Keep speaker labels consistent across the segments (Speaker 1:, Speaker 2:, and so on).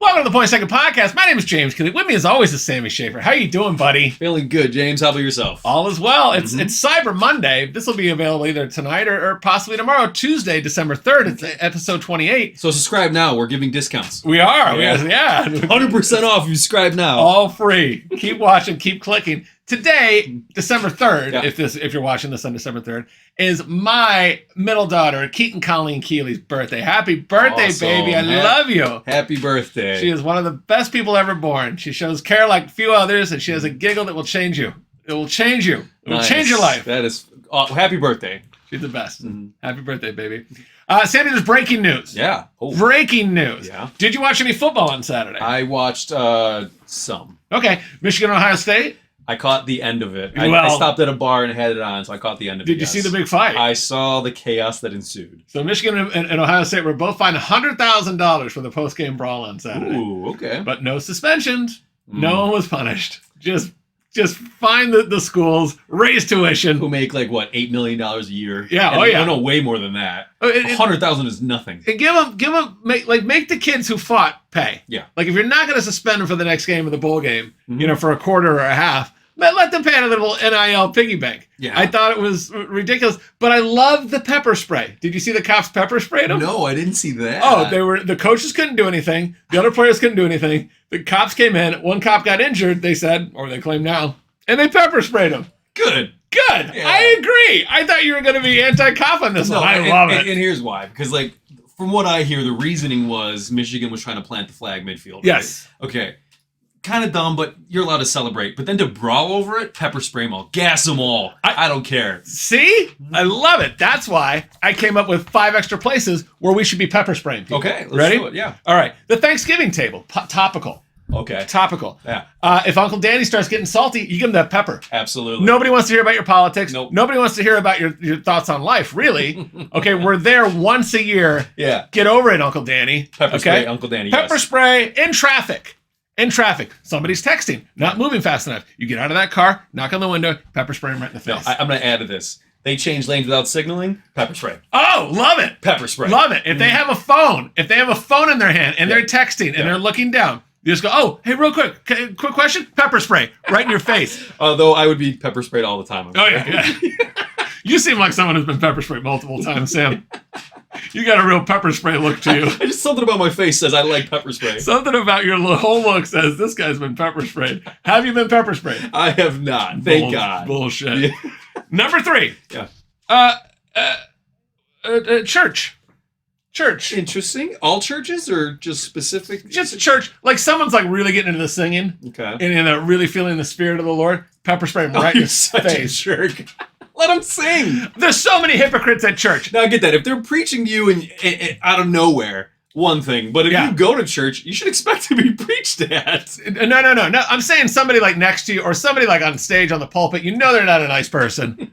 Speaker 1: Welcome to the Point Second Podcast. My name is James Kelly. With me, as always, is Sammy Schaefer. How you doing, buddy?
Speaker 2: Feeling good, James. How about yourself?
Speaker 1: All is well. It's Cyber Monday. This will be available either tonight or possibly tomorrow, Tuesday, December 3rd. It's episode 28.
Speaker 2: So subscribe now. We're giving discounts.
Speaker 1: We are.
Speaker 2: Yeah. 100% off if you subscribe now.
Speaker 1: All free. Keep watching. Keep clicking. Today, December 3rd, if you're watching this on December 3rd, is my middle daughter, Keaton Colleen Keeley's birthday. Happy birthday,
Speaker 2: Awesome.
Speaker 1: baby. I love you.
Speaker 2: Happy birthday.
Speaker 1: She is one of the best people ever born. She shows care like few others, and she has a giggle that will change you. It will change you. It will change your life.
Speaker 2: That is... happy birthday.
Speaker 1: She's the best.
Speaker 2: Mm-hmm.
Speaker 1: Happy birthday, baby. Sammy, there's breaking news.
Speaker 2: Yeah. Oh.
Speaker 1: Breaking news.
Speaker 2: Yeah.
Speaker 1: Did you watch any football on Saturday?
Speaker 2: I watched some.
Speaker 1: Okay. Michigan, Ohio State?
Speaker 2: I caught the end of it.
Speaker 1: Well,
Speaker 2: I stopped at a bar and had it on, so I caught the end of it.
Speaker 1: Did you see the big fight?
Speaker 2: I saw the chaos that ensued.
Speaker 1: So Michigan and Ohio State were both fined $100,000 for the post-game brawl on Saturday.
Speaker 2: Ooh, okay.
Speaker 1: But no suspensions. No one was punished. Just fine the schools, raise tuition.
Speaker 2: Who make like what, $8 million a year?
Speaker 1: Yeah,
Speaker 2: And,
Speaker 1: oh yeah.
Speaker 2: No, way more than that. 100,000 is nothing.
Speaker 1: And give them make the kids who fought pay.
Speaker 2: Yeah.
Speaker 1: Like if you're not going to suspend them for the next game of the bowl game, for a quarter or a half, let them pay a little NIL piggy bank.
Speaker 2: Yeah.
Speaker 1: I thought it was ridiculous, but I loved the pepper spray. Did you see the cops pepper sprayed them?
Speaker 2: No, I didn't see that.
Speaker 1: Oh, the coaches couldn't do anything. The other players couldn't do anything. The cops came in. One cop got injured, they said, or they claim now, and they pepper sprayed him.
Speaker 2: Good.
Speaker 1: Good. Yeah. I agree. I thought you were going to be anti-cop on this one. I love it.
Speaker 2: And here's why. Because, from what I hear, the reasoning was Michigan was trying to plant the flag midfield.
Speaker 1: Yes.
Speaker 2: Right? Okay. Kind of dumb, but you're allowed to celebrate. But then to brawl over it, pepper spray them all. Gas them all. I don't care.
Speaker 1: See? I love it. That's why I came up with 5 extra places where we should be pepper spraying people.
Speaker 2: Okay. Let's
Speaker 1: Ready?
Speaker 2: do it. Yeah.
Speaker 1: All right. The Thanksgiving table. Topical.
Speaker 2: Okay.
Speaker 1: Topical.
Speaker 2: Yeah.
Speaker 1: If Uncle Danny starts getting salty, you give him that pepper.
Speaker 2: Absolutely.
Speaker 1: Nobody wants to hear about your politics.
Speaker 2: Nope.
Speaker 1: Nobody wants to hear about your thoughts on life, really. Okay, we're there once a year.
Speaker 2: Yeah.
Speaker 1: Get over it, Uncle Danny.
Speaker 2: Pepper spray, Uncle Danny.
Speaker 1: Pepper spray in traffic. In traffic. Somebody's texting, not moving fast enough. You get out of that car, knock on the window, pepper spray them right in the face.
Speaker 2: No, I'm going to add to this. They change lanes without signaling. Pepper spray.
Speaker 1: Oh, love it.
Speaker 2: Pepper spray.
Speaker 1: Love it. If they have a phone, in their hand and they're texting and they're looking down, you just go, oh, hey, real quick question, pepper spray right in your face.
Speaker 2: Although I would be pepper sprayed all the time.
Speaker 1: Oh, yeah. You seem like someone who's been pepper sprayed multiple times, Sam. You got a real pepper spray look to you.
Speaker 2: Just something about my face says I like pepper spray.
Speaker 1: Something about your whole look says this guy's been pepper sprayed. Have you been pepper sprayed?
Speaker 2: I have not. Thank God.
Speaker 1: Bullshit.
Speaker 2: Yeah.
Speaker 1: Number 3.
Speaker 2: Yeah.
Speaker 1: Church.
Speaker 2: Interesting. All churches or just specific?
Speaker 1: Just church. Like someone's like really getting into the singing.
Speaker 2: Okay.
Speaker 1: And really feeling the spirit of the Lord. Pepper spray them right in your face.
Speaker 2: Jerk. Let them sing.
Speaker 1: There's so many hypocrites at church.
Speaker 2: Now I get that. If they're preaching to you and out of nowhere, one thing. But if you go to church, you should expect to be preached at.
Speaker 1: No. I'm saying somebody like next to you or somebody like on stage on the pulpit. You know they're not a nice person.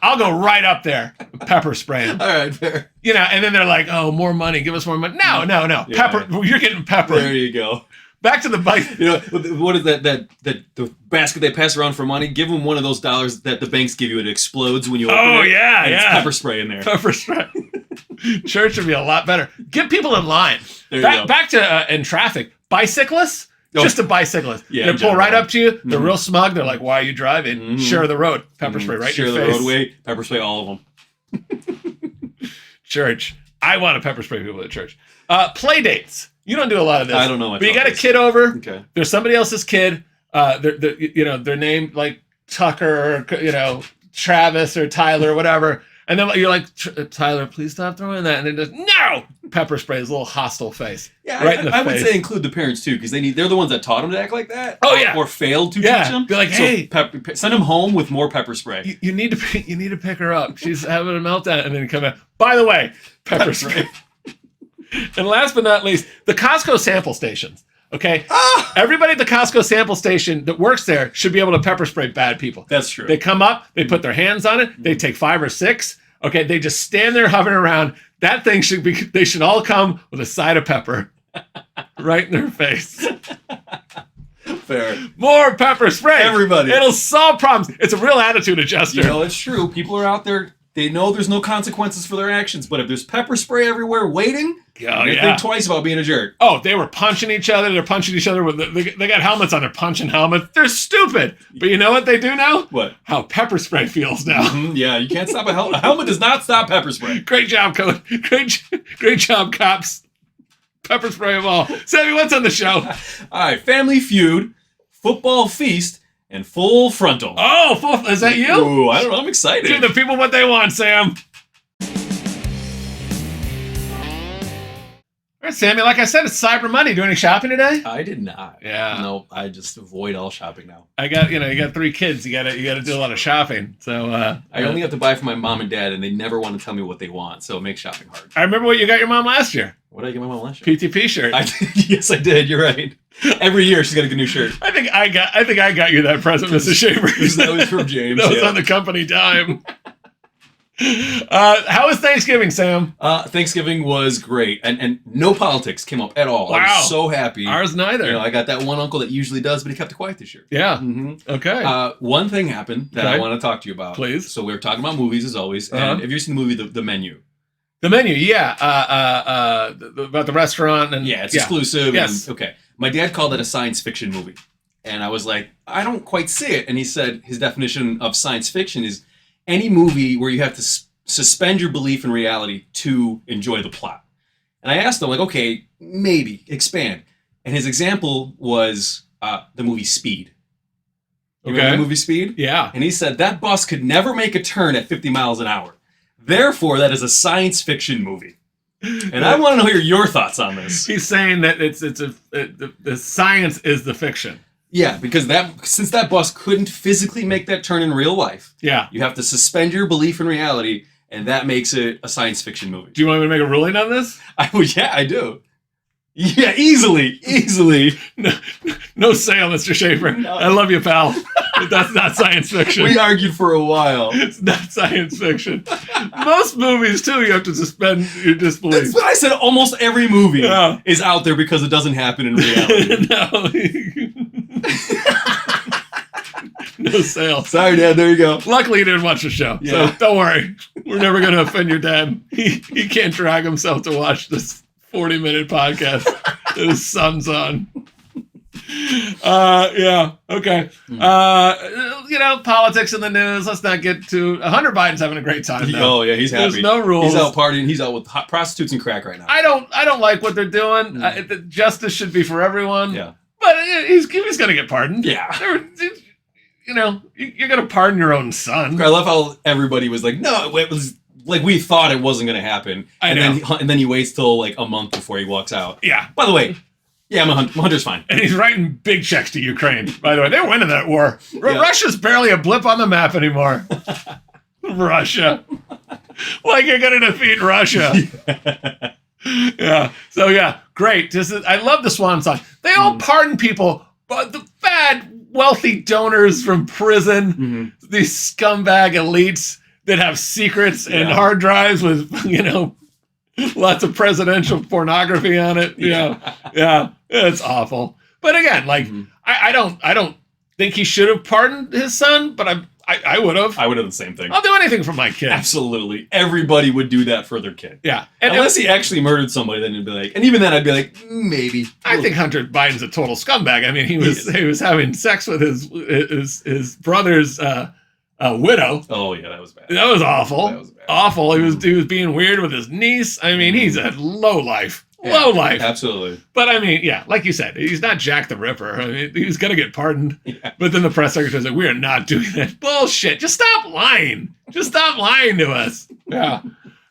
Speaker 1: I'll go right up there, pepper spray them.
Speaker 2: All right, fair.
Speaker 1: And then they're like, "Oh, more money, give us more money." No.
Speaker 2: Yeah.
Speaker 1: Pepper. You're getting pepper.
Speaker 2: There you go.
Speaker 1: Back to the bike.
Speaker 2: What is that the basket they pass around for money? Give them one of those dollars that the banks give you. It explodes when you open it.
Speaker 1: Oh, yeah,
Speaker 2: and it's pepper spray in there.
Speaker 1: Pepper spray. Church would be a lot better. Get people in line.
Speaker 2: There you go.
Speaker 1: Back to in traffic. Bicyclists. Just a bicyclist.
Speaker 2: Yeah,
Speaker 1: they pull right up to you. They're real smug. They're like, "Why are you driving?" Share the road. Pepper spray right in your face.
Speaker 2: Share the roadway. Pepper spray all of them.
Speaker 1: Church. I want to pepper spray people at church. Play dates. You don't do a lot of this.
Speaker 2: I don't know much.
Speaker 1: But you got a kid over.
Speaker 2: Okay.
Speaker 1: There's somebody else's kid. They're named like Tucker or Travis or Tyler or whatever. And then you're like, "Tyler, please stop throwing that." And it just no pepper spray, his little hostile face.
Speaker 2: Yeah,
Speaker 1: right in the
Speaker 2: I
Speaker 1: face.
Speaker 2: would say include the parents too, because they're the ones that taught them to act like that.
Speaker 1: Oh, yeah.
Speaker 2: Or failed to teach them.
Speaker 1: Be like, "Hey,
Speaker 2: send them home with more pepper spray.
Speaker 1: You need to pick her up. She's having a meltdown," and then come back. By the way, pepper spray. And last but not least, the Costco sample stations. Okay, everybody at the Costco sample station that works there should be able to pepper spray bad people.
Speaker 2: That's true.
Speaker 1: They come up, they put their hands on it, they take 5 or 6. Okay, they just stand there hovering around. That thing they should all come with a side of pepper right in their face.
Speaker 2: Fair.
Speaker 1: More pepper spray.
Speaker 2: Everybody.
Speaker 1: It'll solve problems. It's a real attitude adjuster.
Speaker 2: It's true. People are out there. They know there's no consequences for their actions, but if there's pepper spray everywhere waiting, they think twice about being a jerk.
Speaker 1: Oh, they were punching each other. They're punching each other. They got helmets on. They're punching helmets. They're stupid. But you know what they do now?
Speaker 2: What?
Speaker 1: How pepper spray feels now.
Speaker 2: Mm-hmm. Yeah, you can't stop a helmet. A helmet does not stop pepper spray.
Speaker 1: Great job, Coach. Great job, cops. Pepper spray them all. Sammy, what's on the show?
Speaker 2: All right, Family Feud, Football Feast, and Full Frontal.
Speaker 1: Oh, is that you?
Speaker 2: Ooh, I don't know. I'm excited.
Speaker 1: Give the people what they want, Sam. All right, Sammy, like I said, it's Cyber Monday. Do any shopping today?
Speaker 2: I did not.
Speaker 1: Yeah.
Speaker 2: No, I just avoid all shopping now.
Speaker 1: You got 3 kids. You got to do a lot of shopping. So
Speaker 2: I only have to buy for my mom and dad, and they never want to tell me what they want, so it makes shopping hard.
Speaker 1: I remember what you got your mom last year.
Speaker 2: What did I get my mom last year?
Speaker 1: PTP shirt.
Speaker 2: Yes, I did. You're right. Every year she's got a new shirt.
Speaker 1: I think I got you that present, Mrs. Shavers.
Speaker 2: That was from James.
Speaker 1: That was on the company dime. How was Thanksgiving, Sam?
Speaker 2: Thanksgiving was great, and no politics came up at all.
Speaker 1: Wow.
Speaker 2: I was so happy.
Speaker 1: Ours neither.
Speaker 2: You know, I got that one uncle that usually does, but he kept it quiet this year.
Speaker 1: Yeah.
Speaker 2: Mm-hmm.
Speaker 1: Okay.
Speaker 2: One thing happened that I want to talk to you about.
Speaker 1: Please.
Speaker 2: So we were talking about movies as always, and have you seen the movie The Menu?
Speaker 1: The Menu, yeah. About the restaurant and
Speaker 2: it's exclusive.
Speaker 1: Yes.
Speaker 2: And, okay. My dad called it a science fiction movie, and I was like, I don't quite see it. And he said his definition of science fiction is any movie where you have to suspend your belief in reality to enjoy the plot. And I asked him, like, okay, maybe expand. And his example was the movie Speed. You remember the movie Speed?
Speaker 1: Yeah.
Speaker 2: And he said that bus could never make a turn at 50 miles an hour. Therefore, that is a science fiction movie. And I want to hear your thoughts on this.
Speaker 1: He's saying that the science is the fiction.
Speaker 2: Yeah, because since that bus couldn't physically make that turn in real life, you have to suspend your belief in reality, and that makes it a science fiction movie.
Speaker 1: Do you want me to make a ruling on this?
Speaker 2: Yeah, I do. Yeah, easily.
Speaker 1: No sale, Mr. Schaefer. No. I love you, pal. But that's not science fiction.
Speaker 2: We argued for a while.
Speaker 1: It's not science fiction. Most movies, too, you have to suspend your disbelief.
Speaker 2: That's what I said. Almost every movie is out there because it doesn't happen in reality. No sale. Sorry, Dad. There you go.
Speaker 1: Luckily, you didn't watch the show. Yeah. So don't worry. We're never going to offend your dad. He can't drag himself to watch this 40-minute podcast that his son's on. Okay. Politics in the news. Let's not get to Hunter Biden's having a great time now.
Speaker 2: Oh yeah, he's happy.
Speaker 1: There's no rules.
Speaker 2: He's out partying. He's out with hot prostitutes and crack right now.
Speaker 1: I don't like what they're doing. The justice should be for everyone.
Speaker 2: Yeah.
Speaker 1: But he's going to get pardoned.
Speaker 2: Yeah.
Speaker 1: You're going to pardon your own son.
Speaker 2: I love how everybody was like, no, it was like we thought it wasn't going to happen. And then he waits till like a month before he walks out.
Speaker 1: Yeah.
Speaker 2: By the way, Hunter's fine.
Speaker 1: And he's writing big checks to Ukraine, by the way. They're winning that war. Russia's barely a blip on the map anymore. Russia. Like you're going to defeat Russia. Yeah. So, great. I love the swan song. They all pardon people, but the bad, wealthy donors from prison, these scumbag elites that have secrets and hard drives with, lots of presidential pornography on it. Yeah. It's awful. But again, I don't think he should have pardoned his son, but I would have.
Speaker 2: I would have the same thing.
Speaker 1: I'll do anything for my kid.
Speaker 2: Absolutely. Everybody would do that for their kid.
Speaker 1: Yeah.
Speaker 2: Unless he actually murdered somebody, then he'd be like, and even then I'd be like, maybe.
Speaker 1: I think Hunter Biden's a total scumbag. I mean, he was having sex with his brother's widow.
Speaker 2: Oh yeah, that was bad.
Speaker 1: That was awful.
Speaker 2: That was bad.
Speaker 1: Awful. He was being weird with his niece. I mean, he's a low life. Low life.
Speaker 2: Absolutely.
Speaker 1: But I mean, like you said, he's not Jack the Ripper. I mean, he's going to get pardoned. Yeah. But then the press secretary said, we are not doing that. Bullshit. Just stop lying. Just stop lying to us. Yeah.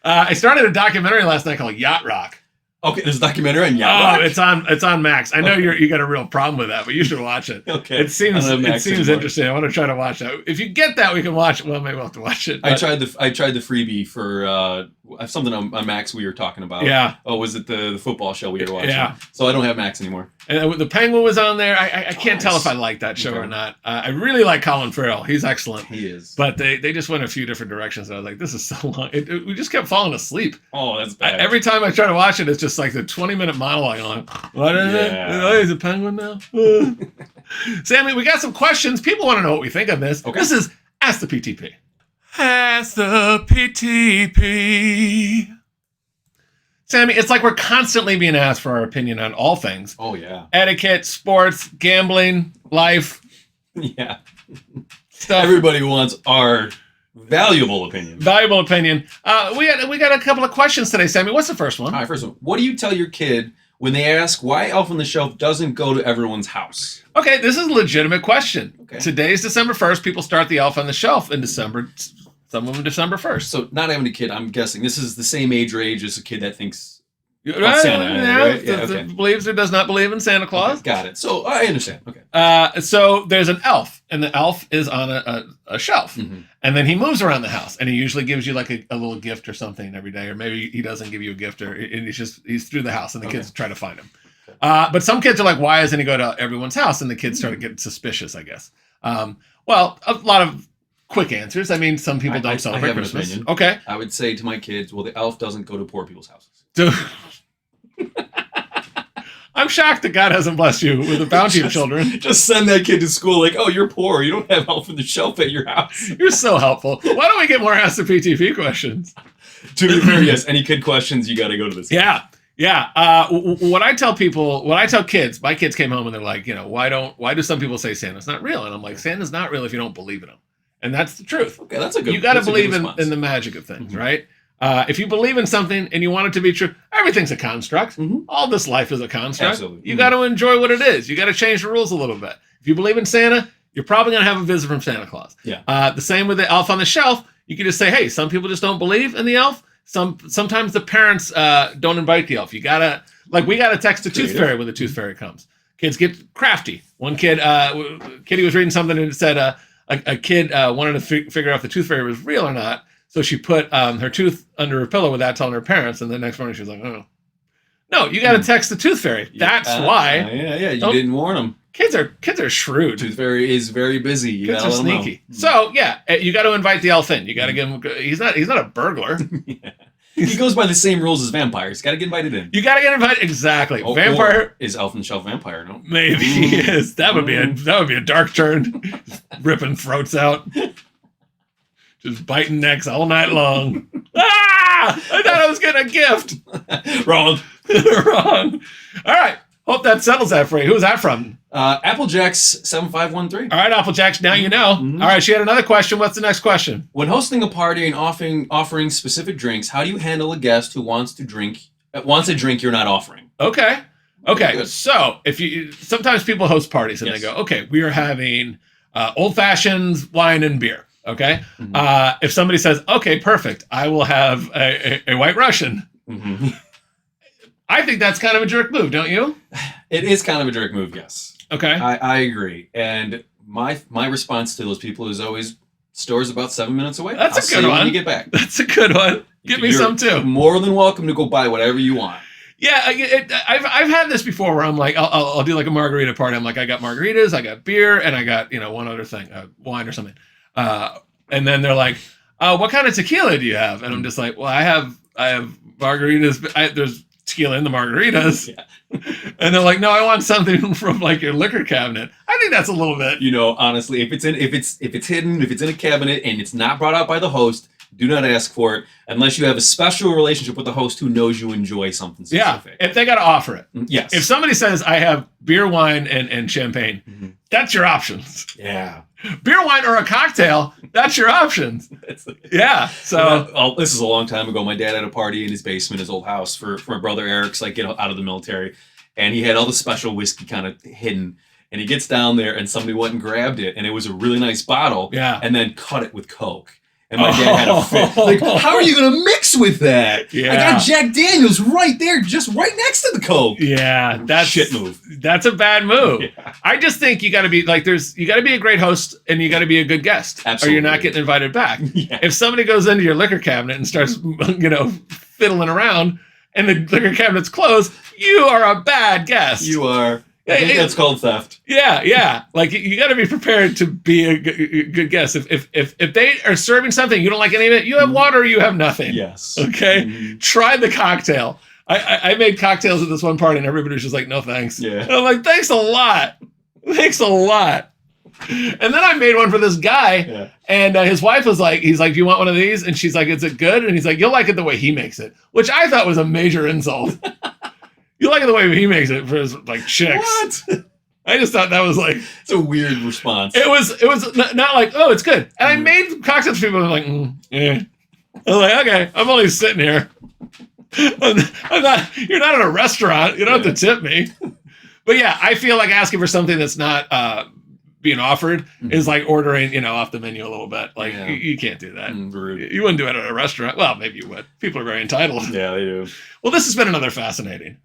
Speaker 1: I started a documentary last night called Yacht Rock.
Speaker 2: Okay, there's a documentary on Yacht Rock?
Speaker 1: It's on Max. I know you got a real problem with that, but you should watch it.
Speaker 2: Okay.
Speaker 1: It seems interesting. I want to try to watch that. If you get that, we can watch it. Well, maybe we'll have to watch it.
Speaker 2: I tried the freebie for something on Max we were talking about.
Speaker 1: Yeah.
Speaker 2: Oh, was it the football show we were watching?
Speaker 1: Yeah.
Speaker 2: So I don't have Max anymore.
Speaker 1: And the Penguin was on there. I can't tell if I like that show or not. I really like Colin Farrell. He's excellent.
Speaker 2: He is.
Speaker 1: But they just went a few different directions. I was like, this is so long. We just kept falling asleep.
Speaker 2: Oh, that's bad.
Speaker 1: Every time I try to watch it, it's just like the 20-minute monologue on what is it? Oh, he's a penguin now? Sammy, we got some questions. People want to know what we think of this. Okay. This is Ask the PTP. Pass the PTP. Sammy, it's like we're constantly being asked for our opinion on all things.
Speaker 2: Oh, yeah.
Speaker 1: Etiquette, sports, gambling, life.
Speaker 2: Yeah.
Speaker 1: Stuff.
Speaker 2: Everybody wants our valuable opinion.
Speaker 1: Valuable opinion. We got a couple of questions today, Sammy. What's the first one?
Speaker 2: All right, first one. What do you tell your kid when they ask why Elf on the Shelf doesn't go to everyone's house?
Speaker 1: Okay, this is a legitimate question.
Speaker 2: Okay.
Speaker 1: Today's December 1st. People start the Elf on the Shelf in December. Some of them December 1st.
Speaker 2: So, not having a kid, I'm guessing this is the same age range as a kid that thinks
Speaker 1: Santa,
Speaker 2: right? Yeah, okay.
Speaker 1: Believes or does not believe in Santa Claus.
Speaker 2: Okay, got it. So, I understand. Okay.
Speaker 1: So there's an elf, and the elf is on a shelf,
Speaker 2: Mm-hmm.
Speaker 1: and then he moves around the house, and he usually gives you like a little gift or something every day, or maybe he doesn't give you a gift, and he's through the house, and the kids try to find him. But some kids are like, why doesn't he go to everyone's house? And the kids start to get suspicious, I guess. Well, a lot of quick answers. I mean, some people don't celebrate
Speaker 2: I have
Speaker 1: Christmas.
Speaker 2: An opinion.
Speaker 1: Okay.
Speaker 2: I would say to my kids, well, the elf doesn't go to poor people's houses.
Speaker 1: I'm shocked that God hasn't blessed you with a bounty of children.
Speaker 2: Just send that kid to school like, oh, you're poor. You don't have Elf on the Shelf at your house.
Speaker 1: You're so helpful. Why don't we get more Ask the PTP questions?
Speaker 2: To be fair, yes. Any kid questions, you got to go to this.
Speaker 1: Yeah. What I tell kids, my kids came home and they're like, why do some people say Santa's not real? And I'm like, Santa's not real if you don't believe in him. And that's the truth.
Speaker 2: Okay, that's a good.
Speaker 1: You got to believe
Speaker 2: in
Speaker 1: in the magic of things, right? If you believe in something and you want it to be true, everything's a construct.
Speaker 2: Mm-hmm.
Speaker 1: All this life is a construct.
Speaker 2: Absolutely.
Speaker 1: You got to enjoy what it is. You got to change the rules a little bit. If you believe in Santa, you're probably going to have a visit from Santa Claus.
Speaker 2: Yeah.
Speaker 1: The same with the Elf on the Shelf. You can just say, hey, some people just don't believe in the elf. Sometimes the parents don't invite the elf. We gotta text the Tooth Fairy when the Tooth Fairy comes. Kids get crafty. One kid, Kitty was reading something and it said a kid wanted to figure out if the Tooth Fairy was real or not. So she put her tooth under her pillow without telling her parents. And the next morning she was like, oh. No, you got to text the Tooth Fairy. That's why.
Speaker 2: Yeah. You didn't warn them.
Speaker 1: Kids are shrewd.
Speaker 2: Tooth Fairy is very busy. You
Speaker 1: Kids
Speaker 2: gotta
Speaker 1: are
Speaker 2: let 'em
Speaker 1: sneaky.
Speaker 2: know.
Speaker 1: So yeah, you got to invite the elf in. You got to give him. He's not a burglar.
Speaker 2: Yeah. He goes by the same rules as vampires. Got to get invited in.
Speaker 1: You got to get invited. Exactly.
Speaker 2: Oh,
Speaker 1: Vampire
Speaker 2: or is Elf on the Shelf vampire? No.
Speaker 1: maybe he is. That would be a dark turn. Ripping throats out. Just biting necks all night long. I thought I was getting a gift.
Speaker 2: Wrong.
Speaker 1: Wrong. All right. Hope that settles that for you. Who's that from?
Speaker 2: Applejack's 7513.
Speaker 1: All right, Applejacks. Now you know.
Speaker 2: Mm-hmm.
Speaker 1: All right. She had another question. What's the next question?
Speaker 2: When hosting a party and offering specific drinks, how do you handle a guest who wants a drink you're not offering?
Speaker 1: Okay.
Speaker 2: Good.
Speaker 1: So sometimes people host parties and
Speaker 2: Yes.
Speaker 1: they go, okay, we are having old fashions, wine, and beer. Okay.
Speaker 2: Mm-hmm.
Speaker 1: If somebody says, okay, perfect, I will have a White Russian.
Speaker 2: Mm-hmm.
Speaker 1: I think that's kind of a jerk move, don't you?
Speaker 2: It is kind of a jerk move, yes.
Speaker 1: Okay.
Speaker 2: I agree. And my response to those people is always, store's about 7 minutes away.
Speaker 1: That's
Speaker 2: I'll
Speaker 1: a
Speaker 2: see
Speaker 1: good
Speaker 2: you
Speaker 1: one.
Speaker 2: when you get back.
Speaker 1: That's a good one. Give me
Speaker 2: You're
Speaker 1: some too.
Speaker 2: More than welcome to go buy whatever you want.
Speaker 1: Yeah, I've had this before where I'm like, I'll do like a margarita party. I'm like, I got margaritas, I got beer, and I got one other thing, wine or something. And then they're like, what kind of tequila do you have? And I'm just like, well, I have margaritas. There's tequila in the margaritas.
Speaker 2: Yeah.
Speaker 1: And they're like, no, I want something from like your liquor cabinet. I think that's a little bit.
Speaker 2: Honestly, if it's hidden, if it's in a cabinet and it's not brought out by the host, do not ask for it unless you have a special relationship with the host who knows you enjoy something specific.
Speaker 1: Yeah, if they got to offer it.
Speaker 2: Yes.
Speaker 1: If somebody says, I have beer, wine, and champagne, that's your options.
Speaker 2: Yeah.
Speaker 1: Beer, wine, or a cocktail, that's your options. Yeah. So
Speaker 2: this is a long time ago. My dad had a party in his basement, his old house, for my brother Eric's get out of the military, and he had all the special whiskey kind of hidden. And he gets down there, and somebody went and grabbed it, and it was a really nice bottle.
Speaker 1: Yeah.
Speaker 2: And then cut it with Coke. And my dad had a fit. Like, how are you going to mix with that?
Speaker 1: Yeah.
Speaker 2: I got Jack Daniels right there, just right next to the Coke.
Speaker 1: yeah, that's
Speaker 2: Shit move.
Speaker 1: That's a bad move.
Speaker 2: Yeah.
Speaker 1: I just think you got to be you got to be a great host and you got to be a good guest,
Speaker 2: Absolutely.
Speaker 1: or you're not getting invited back.
Speaker 2: Yeah.
Speaker 1: If somebody goes into your liquor cabinet and starts, fiddling around, and the liquor cabinet's closed, you are a bad guest.
Speaker 2: You are. I think that's called theft.
Speaker 1: Yeah. Like you got to be prepared to be a good guest. If they are serving something you don't like any of it, you have water, or you have nothing.
Speaker 2: Yes.
Speaker 1: Okay.
Speaker 2: Mhm.
Speaker 1: Try the cocktail. I made cocktails at this one party, and everybody was just like, "No thanks."
Speaker 2: Yeah.
Speaker 1: And I'm like, "Thanks a lot. Thanks a lot." And then I made one for this guy,
Speaker 2: Yeah.
Speaker 1: and his wife was like, he's like, do you want one of these? And she's like, is it good? And he's like, you'll like it the way he makes it, which I thought was a major insult. You like it the way he makes it for his like chicks.
Speaker 2: What?
Speaker 1: I just thought that was like,
Speaker 2: It's a weird response.
Speaker 1: it was not like, oh, it's good. And I made cocktails for people and they're like, yeah. I was like, okay, I'm only sitting here. I'm not, you're not in a restaurant. You don't have to tip me. But yeah, I feel like asking for something that's not being offered is like ordering, off the menu a little bit. Like you can't do that.
Speaker 2: Rude.
Speaker 1: You wouldn't do it at a restaurant. Well, maybe you would. People are very entitled.
Speaker 2: Yeah, they do.
Speaker 1: Well, this has been another fascinating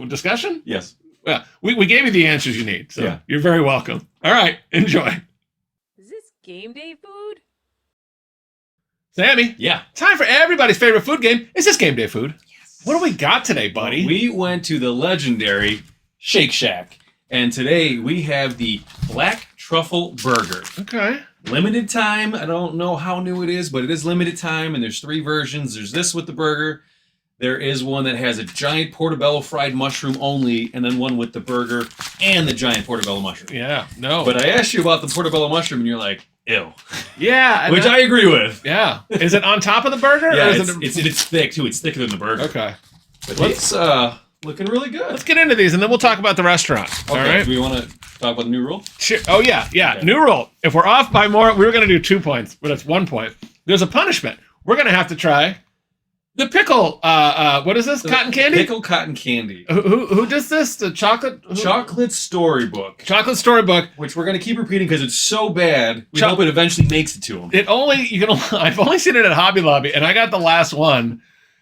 Speaker 1: discussion.
Speaker 2: Yes.
Speaker 1: Well, we gave you the answers you need, so
Speaker 2: Yeah.
Speaker 1: you're very welcome. All right, enjoy.
Speaker 3: Is this game day food?
Speaker 1: Sammy,
Speaker 2: Yeah.
Speaker 1: time for everybody's favorite food game. Is this game day food? Yes. What do we got today, buddy?
Speaker 2: We went to the legendary Shake Shack, and today we have the Black Truffle Burger.
Speaker 1: Okay.
Speaker 2: Limited time. I don't know how new it is, but it is limited time, and there's 3 versions. There's this with the burger. There is one that has a giant portobello fried mushroom only, and then one with the burger and the giant portobello mushroom.
Speaker 1: Yeah, no.
Speaker 2: But I asked you about the portobello mushroom, and you're like, ew.
Speaker 1: Yeah.
Speaker 2: Which I agree with.
Speaker 1: Yeah. Is it on top of the burger?
Speaker 2: Yeah,
Speaker 1: or is
Speaker 2: it's thick, too. It's thicker than the burger.
Speaker 1: Okay.
Speaker 2: But it's looking really good.
Speaker 1: Let's get into these, and then we'll talk about the restaurant.
Speaker 2: Okay,
Speaker 1: All right?
Speaker 2: do we want to talk about the new rule?
Speaker 1: Sure. Oh, yeah.
Speaker 2: Okay.
Speaker 1: New rule. If we're off by more, we were going to do 2 points, but it's 1 point. There's a punishment. We're going to have to try the pickle. What is this? Cotton candy?
Speaker 2: Pickle cotton candy.
Speaker 1: Who does this? The chocolate?
Speaker 2: Chocolate Storybook.
Speaker 1: Chocolate Storybook.
Speaker 2: Which we're going to keep repeating because it's so bad. We hope it eventually makes it to them.
Speaker 1: I've only seen it at Hobby Lobby, and I got the last one.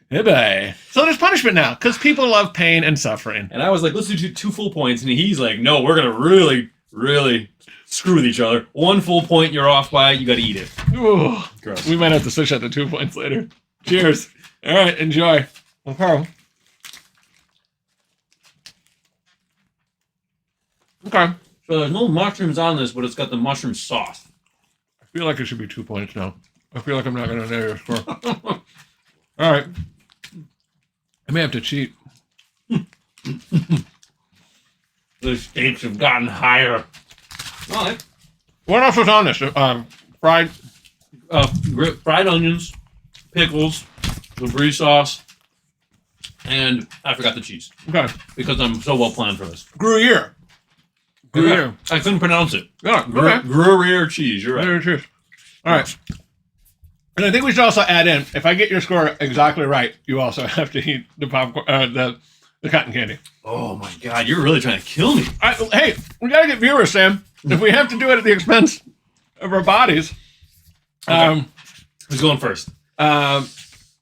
Speaker 1: Hey, bye. So there's punishment now because people love pain and suffering.
Speaker 2: And I was like, let's do 2 full points. And he's like, no, we're going to really, really screw with each other. 1 full point you're off by, you got to eat it.
Speaker 1: Ooh.
Speaker 2: Gross.
Speaker 1: We might have to switch out to 2 points later. Cheers. All right, enjoy. Okay. Okay.
Speaker 2: So there's no mushrooms on this, but it's got the mushroom sauce.
Speaker 1: I feel like it should be 2 points now. I feel like I'm not going to know your score. All right. I may have to cheat.
Speaker 2: The stakes have gotten higher. All right.
Speaker 1: What else was on this? Fried.
Speaker 2: Fried onions, pickles, the brie sauce, and I forgot the cheese
Speaker 1: Okay.
Speaker 2: because I'm so well planned for this.
Speaker 1: Gruyere. Gruyere.
Speaker 2: I couldn't pronounce it.
Speaker 1: Yeah. Okay.
Speaker 2: Gruyere cheese. You're right.
Speaker 1: Gruyere cheese. All right. And I think we should also add in, if I get your score exactly right, you also have to eat the popcorn, the cotton candy.
Speaker 2: Oh my God, you're really trying to kill me.
Speaker 1: Hey, we got to get viewers, Sam. If we have to do it at the expense of our bodies.
Speaker 2: Okay. Who's going first?
Speaker 1: I'm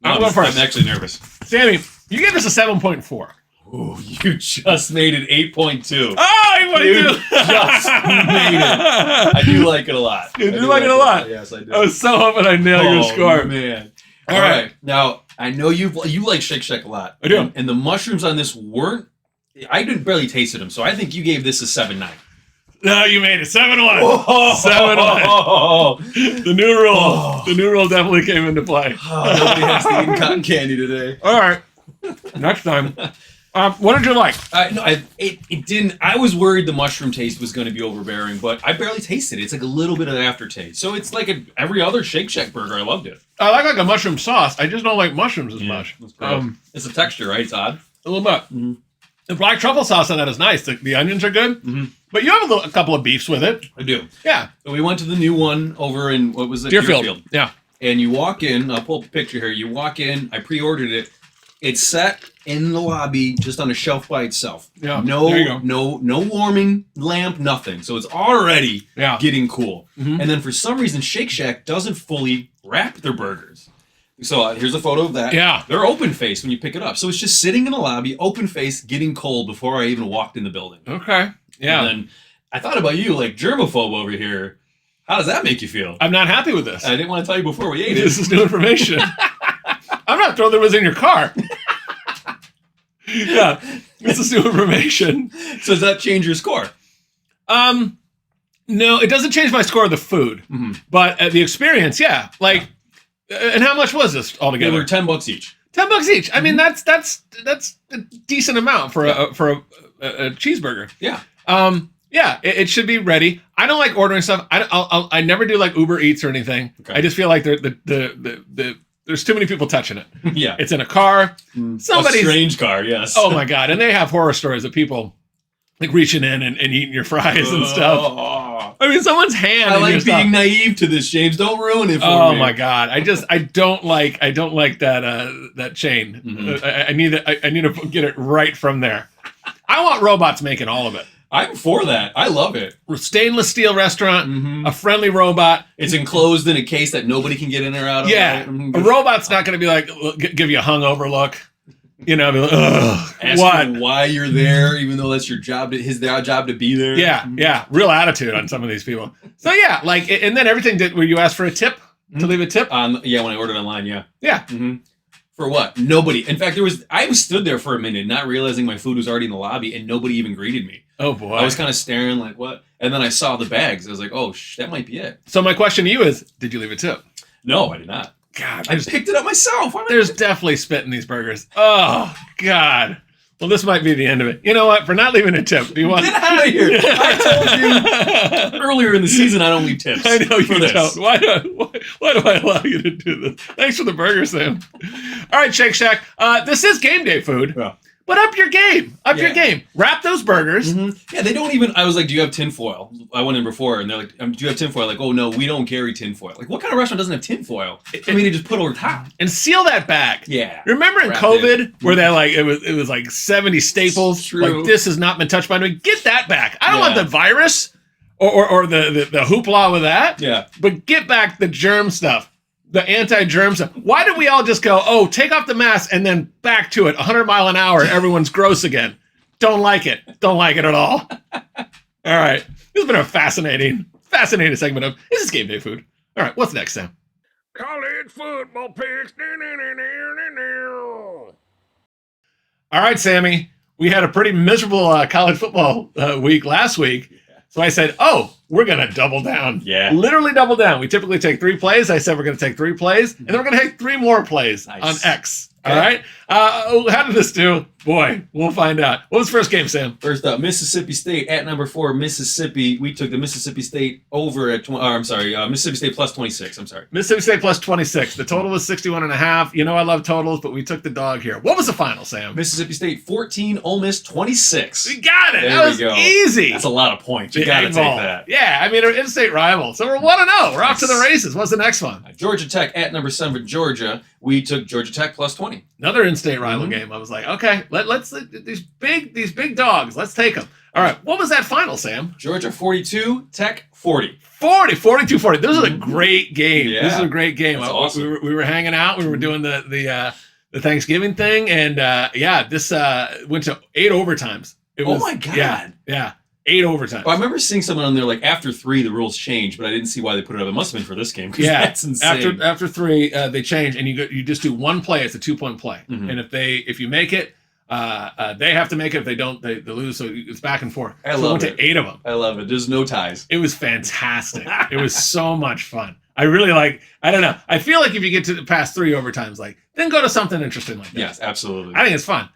Speaker 1: going first.
Speaker 2: I'm actually nervous.
Speaker 1: Sammy, you gave this a 7.4.
Speaker 2: Ooh, you just made it 8.2.
Speaker 1: Oh,
Speaker 2: You just made it. I do like it a lot.
Speaker 1: You do like it a lot?
Speaker 2: Yes, I do.
Speaker 1: I was so hoping I'd nail your score.
Speaker 2: Man.
Speaker 1: All right.
Speaker 2: Now, I know you like Shake Shack a lot.
Speaker 1: I do.
Speaker 2: And the mushrooms on this weren't, I didn't barely tasted them, so I think you gave this a 7.9.
Speaker 1: No, you made it. 7-1.
Speaker 2: Oh,
Speaker 1: 7-1. The new rule.
Speaker 2: Oh.
Speaker 1: The new rule definitely came into play.
Speaker 2: Nobody has to eat cotton candy today.
Speaker 1: All right. Next time. What did you like?
Speaker 2: It didn't. I was worried the mushroom taste was going to be overbearing, but I barely tasted it. It's like a little bit of aftertaste. So it's like every other Shake Shack burger. I loved it.
Speaker 1: I like a mushroom sauce. I just don't like mushrooms as much.
Speaker 2: It's a texture, right? It's odd.
Speaker 1: A little bit.
Speaker 2: Mm-hmm.
Speaker 1: The black truffle sauce on that is nice. The onions are good.
Speaker 2: Mm-hmm.
Speaker 1: But you have a couple of beefs with it.
Speaker 2: I do.
Speaker 1: Yeah.
Speaker 2: So we went to the new one over in, what was it?
Speaker 1: Deerfield. Yeah.
Speaker 2: And you walk in, I'll pull up a picture here. You walk in, I pre-ordered it. It's set in the lobby, just on a shelf by itself.
Speaker 1: Yeah, there you go.
Speaker 2: No warming lamp, nothing. So it's already getting cool.
Speaker 1: Mm-hmm.
Speaker 2: And then for some reason, Shake Shack doesn't fully wrap their burgers. So here's a photo of that.
Speaker 1: Yeah.
Speaker 2: They're open faced when you pick it up. So it's just sitting in the lobby, open faced, getting cold before I even walked in the building.
Speaker 1: Okay. Yeah.
Speaker 2: And then I thought about you, like germaphobe over here. How does that make you feel?
Speaker 1: I'm not happy with this.
Speaker 2: I didn't want to tell you before we ate it.
Speaker 1: This is new information. I'm not thrilled it was in your car. Yeah, this is new information.
Speaker 2: So does that change your score?
Speaker 1: No, it doesn't change my score of the food, but the experience, yeah. Like, and how much was this
Speaker 2: They
Speaker 1: altogether?
Speaker 2: were $10 each.
Speaker 1: $10 each. I mean, that's a decent amount for a cheeseburger.
Speaker 2: Yeah.
Speaker 1: Yeah, it should be ready. I don't like ordering stuff. I never do like Uber Eats or anything.
Speaker 2: Okay.
Speaker 1: I just feel like there's too many people touching it.
Speaker 2: Yeah.
Speaker 1: It's in a car.
Speaker 2: A
Speaker 1: Somebody's
Speaker 2: strange car, yes.
Speaker 1: oh my god, and they have horror stories of people like reaching in and eating your fries and stuff.
Speaker 2: Oh.
Speaker 1: I mean, someone's hand.
Speaker 2: I
Speaker 1: in your
Speaker 2: like being
Speaker 1: stuff.
Speaker 2: naive to this, James. Don't ruin it for me.
Speaker 1: Oh my god! I don't like that chain.
Speaker 2: Mhm.
Speaker 1: I need to get it right from there. I want robots making all of it.
Speaker 2: I'm for that. I love it.
Speaker 1: Stainless steel restaurant,
Speaker 2: Mhm.
Speaker 1: a friendly robot.
Speaker 2: It's enclosed in a case that nobody can get in or out of.
Speaker 1: Yeah,
Speaker 2: right? Mhm.
Speaker 1: a robot's not going to be like give you a hungover look. You know, be like, ugh,
Speaker 2: Ask
Speaker 1: what?
Speaker 2: you why you're there, even though that's your job. His job to be there.
Speaker 1: Yeah, real attitude on some of these people. So yeah, like, and then everything where you ask for a tip to leave a tip.
Speaker 2: Yeah, when I ordered online, yeah.
Speaker 1: Yeah,
Speaker 2: hmm For what? Nobody. In fact, I stood there for a minute, not realizing my food was already in the lobby, and nobody even greeted me.
Speaker 1: oh boy.
Speaker 2: I was kind of staring, like, what? And then I saw the bags. I was like, oh, that might be it.
Speaker 1: So my question to you is, did you leave a tip?
Speaker 2: No, I did not.
Speaker 1: God,
Speaker 2: I picked it up myself. Why would I
Speaker 1: there's definitely spit in these burgers. Oh God. Well, this might be the end of it. You know what? For not leaving a tip, do you want?
Speaker 2: Get out of here! I told you earlier in the season I don't leave tips.
Speaker 1: I know
Speaker 2: for
Speaker 1: you
Speaker 2: this.
Speaker 1: don't. Why do I allow you to do this? Thanks for the burger, Sam. All right, Shake Shack. This is game day food,
Speaker 2: Yeah.
Speaker 1: but up your game. Up your
Speaker 2: Yeah.
Speaker 1: game. Wrap those burgers.
Speaker 2: Yeah, they don't even. I was like, "Do you have tinfoil?" I went in before, and they're like, "Do you have tinfoil?" Like, "Oh no, we don't carry tinfoil." Like, what kind of restaurant doesn't have tinfoil? I mean, they just put over top.
Speaker 1: And seal that bag.
Speaker 2: Yeah.
Speaker 1: Remember in
Speaker 2: Wrapped
Speaker 1: COVID where they like it was like 70 staples?
Speaker 2: True.
Speaker 1: Like this has not been touched by me. Get that back. I don't want
Speaker 2: Yeah.
Speaker 1: the virus or the hoopla with that.
Speaker 2: Yeah.
Speaker 1: But get back the germ stuff. The anti-germ stuff. Why did we all just go, oh, take off the mask and then back to it 100 mile an hour and everyone's gross again? Don't like it. Don't like it at all. All right. This has been a fascinating segment of This is Game Day Food. All right. What's next, Sam? College football picks. All right, Sammy. We had a pretty miserable college football week last week. So I said, oh, we're going to double down.
Speaker 2: Yeah.
Speaker 1: Literally double down. We typically take 3 plays. I said we're going to take 3 plays, and then we're going to take 3 more plays
Speaker 2: Nice.
Speaker 1: on X.
Speaker 2: Okay.
Speaker 1: All right? How did this do? Boy, we'll find out. What was the first game, Sam?
Speaker 2: First up, Mississippi State at number 4, Mississippi. We took the Mississippi State over at. Mississippi State plus 26. I'm sorry.
Speaker 1: Mississippi State plus 26. The total was 61.5. You know I love totals, but we took the dog here. What was the final, Sam?
Speaker 2: Mississippi State 14, Ole Miss 26.
Speaker 1: We got it.
Speaker 2: There
Speaker 1: That
Speaker 2: we
Speaker 1: was
Speaker 2: go.
Speaker 1: easy.
Speaker 2: That's a lot of points. You
Speaker 1: The
Speaker 2: got to
Speaker 1: egg
Speaker 2: take
Speaker 1: ball.
Speaker 2: that.
Speaker 1: Yeah, I mean, an in-state rival. So we're 1-0. We're off to the
Speaker 2: Nice.
Speaker 1: races. What's the next one?
Speaker 2: Georgia Tech at number 7, Georgia. We took Georgia Tech plus 20.
Speaker 1: Another in-state rival
Speaker 2: Mhm.
Speaker 1: game. I was like, okay, let's these big dogs. Let's take them. All right, what was that final, Sam?
Speaker 2: Georgia 42, Tech 40.
Speaker 1: 42-40. This is a great game.
Speaker 2: Yeah.
Speaker 1: This is a great game.
Speaker 2: That's awesome.
Speaker 1: We were hanging out. We were doing the Thanksgiving thing, and this went to 8 overtimes. It
Speaker 2: Oh
Speaker 1: was,
Speaker 2: my God.
Speaker 1: Yeah, 8 overtimes.
Speaker 2: Well, I remember seeing someone on there like after 3 the rules changed, but I didn't see why they put it up. It must have been for this game. 'Cause
Speaker 1: Yeah,
Speaker 2: that's insane.
Speaker 1: after 3, they change, and you just do 1 play. It's a 2-point play,
Speaker 2: Mhm.
Speaker 1: and if you make it, they have to make it. If they don't, they lose. So it's back and forth.
Speaker 2: I
Speaker 1: so
Speaker 2: love
Speaker 1: it went
Speaker 2: it.
Speaker 1: to 8 of them.
Speaker 2: I love it. There's no ties.
Speaker 1: It was fantastic. It was so much fun. I really like. I don't know. I feel like if you get to the past 3 overtimes, like then go to something interesting like that.
Speaker 2: Yes, absolutely.
Speaker 1: I think it's fun.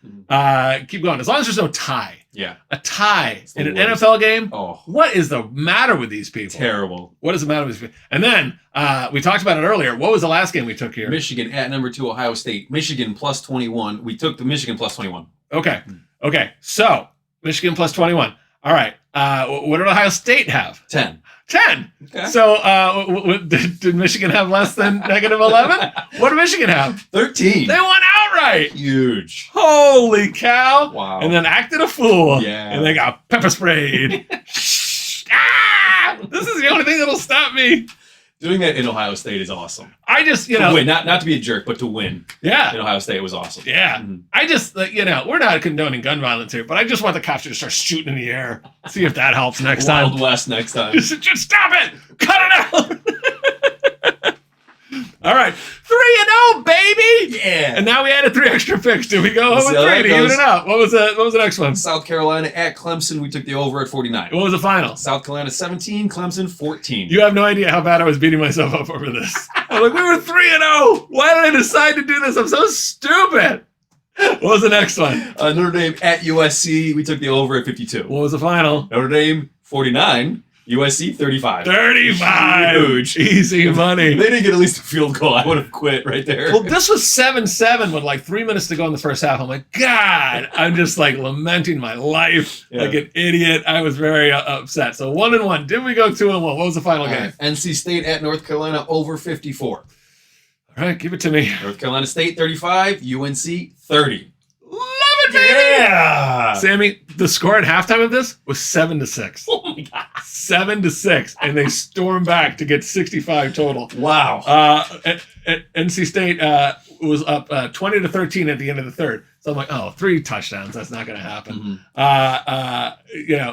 Speaker 1: Keep going as long as there's no tie.
Speaker 2: Yeah.
Speaker 1: A tie
Speaker 2: the
Speaker 1: in an
Speaker 2: worst.
Speaker 1: NFL game.
Speaker 2: Oh,
Speaker 1: What is the matter with these people?
Speaker 2: terrible.
Speaker 1: What is the matter with these people? And then we talked about it earlier. What was the last game we took here?
Speaker 2: Michigan at number 2, Ohio State. Michigan plus 21. We took the Michigan plus 21.
Speaker 1: Okay. So Michigan plus 21. All right. What did Ohio State have?
Speaker 2: 10.
Speaker 1: 10.
Speaker 2: Okay.
Speaker 1: So did Michigan have less than negative 11? What did Michigan have?
Speaker 2: 13.
Speaker 1: They won outright.
Speaker 2: Huge.
Speaker 1: Holy cow.
Speaker 2: Wow.
Speaker 1: And then acted a fool.
Speaker 2: Yeah.
Speaker 1: And they got pepper sprayed. This is the only thing that'll stop me.
Speaker 2: Doing that in Ohio State is awesome.
Speaker 1: I just,
Speaker 2: To win, not to be a jerk, but to win
Speaker 1: yeah.
Speaker 2: in Ohio State was awesome.
Speaker 1: Yeah.
Speaker 2: Mhm.
Speaker 1: I just, we're not condoning gun violence here, but I just want the cops to just start shooting in the air. See if that helps next time.
Speaker 2: Wild West next time.
Speaker 1: Just stop it! Cut it out! All right. 3-0, baby!
Speaker 2: Yeah.
Speaker 1: And now we added 3 extra picks. Did we go
Speaker 2: Let's
Speaker 1: home
Speaker 2: see how
Speaker 1: with 3
Speaker 2: that
Speaker 1: to even
Speaker 2: goes.
Speaker 1: it out? What was the next one?
Speaker 2: South Carolina at Clemson. We took the over at 49.
Speaker 1: What was the final?
Speaker 2: South Carolina 17, Clemson 14.
Speaker 1: You have no idea how bad I was beating myself up over this. I'm like, we were 3-0. Why did I decide to do this? I'm so stupid. What was the next one?
Speaker 2: Notre Dame at USC. We took the over at 52.
Speaker 1: What was the final?
Speaker 2: Notre Dame 49. USC 35.
Speaker 1: 35.
Speaker 2: Huge.
Speaker 1: Easy money.
Speaker 2: If they didn't get at least a field goal, I would have quit right there.
Speaker 1: Well, this was 7-7 with like 3 minutes to go in the first half. I'm like, God, I'm just like lamenting my life like an idiot. I was very upset. So 1-1. Did we go 2-1? What was the final game?
Speaker 2: NC State at North Carolina over 54.
Speaker 1: All right, give it to me.
Speaker 2: North Carolina State 35, UNC 30.
Speaker 1: Love it, baby.
Speaker 2: Yeah.
Speaker 1: Sammy, the score at halftime of this was 7-6.
Speaker 2: Oh my God.
Speaker 1: 7-6, and they stormed back to get 65 total.
Speaker 2: Wow.
Speaker 1: NC State was up 20-13 at the end of the third. So I'm like, oh, 3 touchdowns. That's not going to happen.
Speaker 2: Mm-hmm.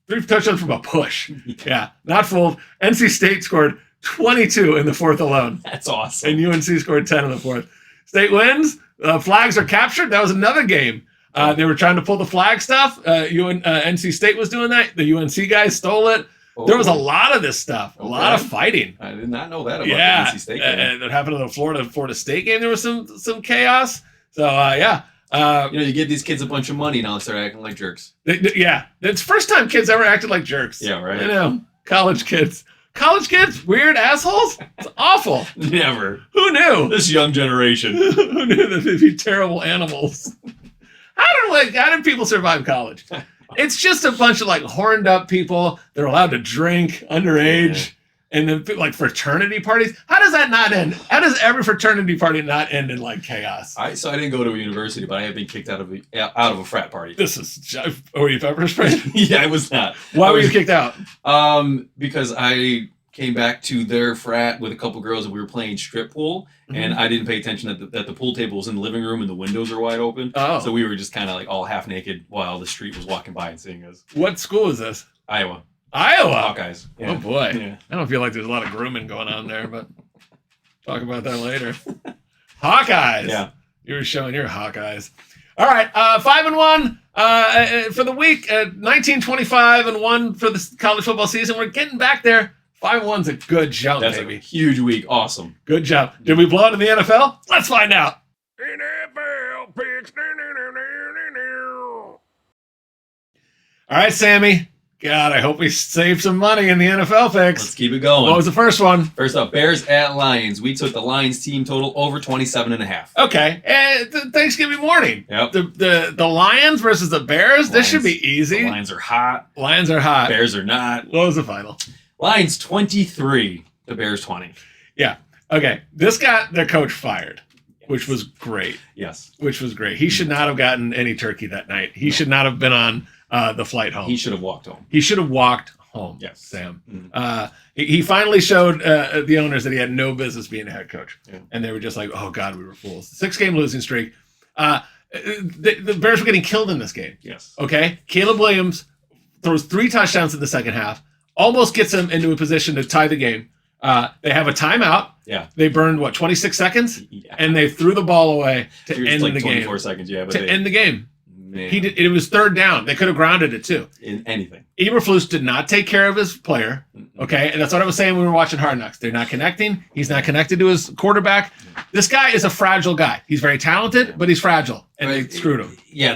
Speaker 1: 3 touchdowns from a push. Yeah, not fooled. NC State scored 22 in the fourth alone,
Speaker 2: That's awesome.
Speaker 1: and UNC scored 10 in the fourth. State wins. Flags are captured. That was another game. They were trying to pull the flag stuff. NC State was doing that. The UNC guys stole it. There was a lot of this stuff. A lot of fighting.
Speaker 2: I did not know that about
Speaker 1: Yeah,
Speaker 2: the NC State game.
Speaker 1: that happened in the Florida State game. There was some chaos. So
Speaker 2: You get these kids a bunch of money, now they start acting like jerks.
Speaker 1: yeah. It's the first time kids ever acted like jerks.
Speaker 2: Yeah, right.
Speaker 1: I know. College kids, weird assholes. It's awful.
Speaker 2: Never.
Speaker 1: Who knew?
Speaker 2: This young generation.
Speaker 1: Who knew that they'd be terrible animals? How did people survive college? It's just a bunch of like horned up people. They're allowed to drink underage. And then like fraternity parties. How does that not end? How does every fraternity party not end in like chaos?
Speaker 2: So I didn't go to a university, but I have been kicked out of a frat party.
Speaker 1: This is were you pepper sprayed?
Speaker 2: Yeah, I was not.
Speaker 1: Why were you kicked out?
Speaker 2: Because I came back to their frat with a couple girls and we were playing strip pool, and I didn't pay attention that the pool table was in the living room and the windows are wide open.
Speaker 1: Oh.
Speaker 2: So we were just kind of like all half naked while the street was walking by and seeing us.
Speaker 1: What school is this?
Speaker 2: Iowa.
Speaker 1: Hawkeyes.
Speaker 2: Yeah.
Speaker 1: Oh boy.
Speaker 2: Yeah.
Speaker 1: I don't feel like there's a lot of grooming going on there, but talk about that later. Hawkeyes.
Speaker 2: Yeah.
Speaker 1: You were showing your Hawkeyes. All right, 5-1 for the week. 19-25-1 for the college football season. We're getting back there. 5-1's a good jump,
Speaker 2: That's
Speaker 1: baby.
Speaker 2: a huge week. Awesome.
Speaker 1: Good job. Did we blow it in the NFL? Let's find out.
Speaker 4: NFL picks.
Speaker 1: All right, Sammy. God, I hope we save some money in the NFL picks.
Speaker 2: Let's keep it going.
Speaker 1: What was the first one?
Speaker 2: First up, Bears at Lions. We took the Lions team total over 27.5.
Speaker 1: Okay, Thanksgiving morning.
Speaker 2: Yep.
Speaker 1: The Lions versus the Bears. This should be easy.
Speaker 2: The Lions are hot.
Speaker 1: Lions are hot.
Speaker 2: Bears are not.
Speaker 1: What was the final?
Speaker 2: Lions 23. The Bears 20.
Speaker 1: Yeah. Okay. This got their coach fired, which was great.
Speaker 2: Yes.
Speaker 1: He should not have gotten any turkey that night. He should not have been on the flight home.
Speaker 2: He should have walked home.
Speaker 1: He should have walked home.
Speaker 2: Yes.
Speaker 1: Sam.
Speaker 2: Mhm.
Speaker 1: He finally showed the owners that he had no business being a head coach,
Speaker 2: Yeah.
Speaker 1: and they were just like, "Oh God, we were fools." 6-game losing streak. The Bears were getting killed in this game.
Speaker 2: Yes.
Speaker 1: Okay, Caleb Williams throws 3 touchdowns in the second half, almost gets them into a position to tie the game. They have a timeout.
Speaker 2: Yeah.
Speaker 1: They burned 26 seconds,
Speaker 2: Yeah.
Speaker 1: and they threw the ball away to
Speaker 2: It was
Speaker 1: end
Speaker 2: like
Speaker 1: the
Speaker 2: 24
Speaker 1: game.
Speaker 2: seconds. Yeah, but
Speaker 1: To end the game,
Speaker 2: man,
Speaker 1: it was 3rd down. They could have grounded it too.
Speaker 2: in anything.
Speaker 1: Eberflus did not take care of his player. Okay, and that's what I was saying when we were watching Hard Knocks. They're not connecting. He's not connected to his quarterback. This guy is a fragile guy. He's very talented, but he's fragile, and they
Speaker 2: Right.
Speaker 1: screwed him.
Speaker 2: Yeah,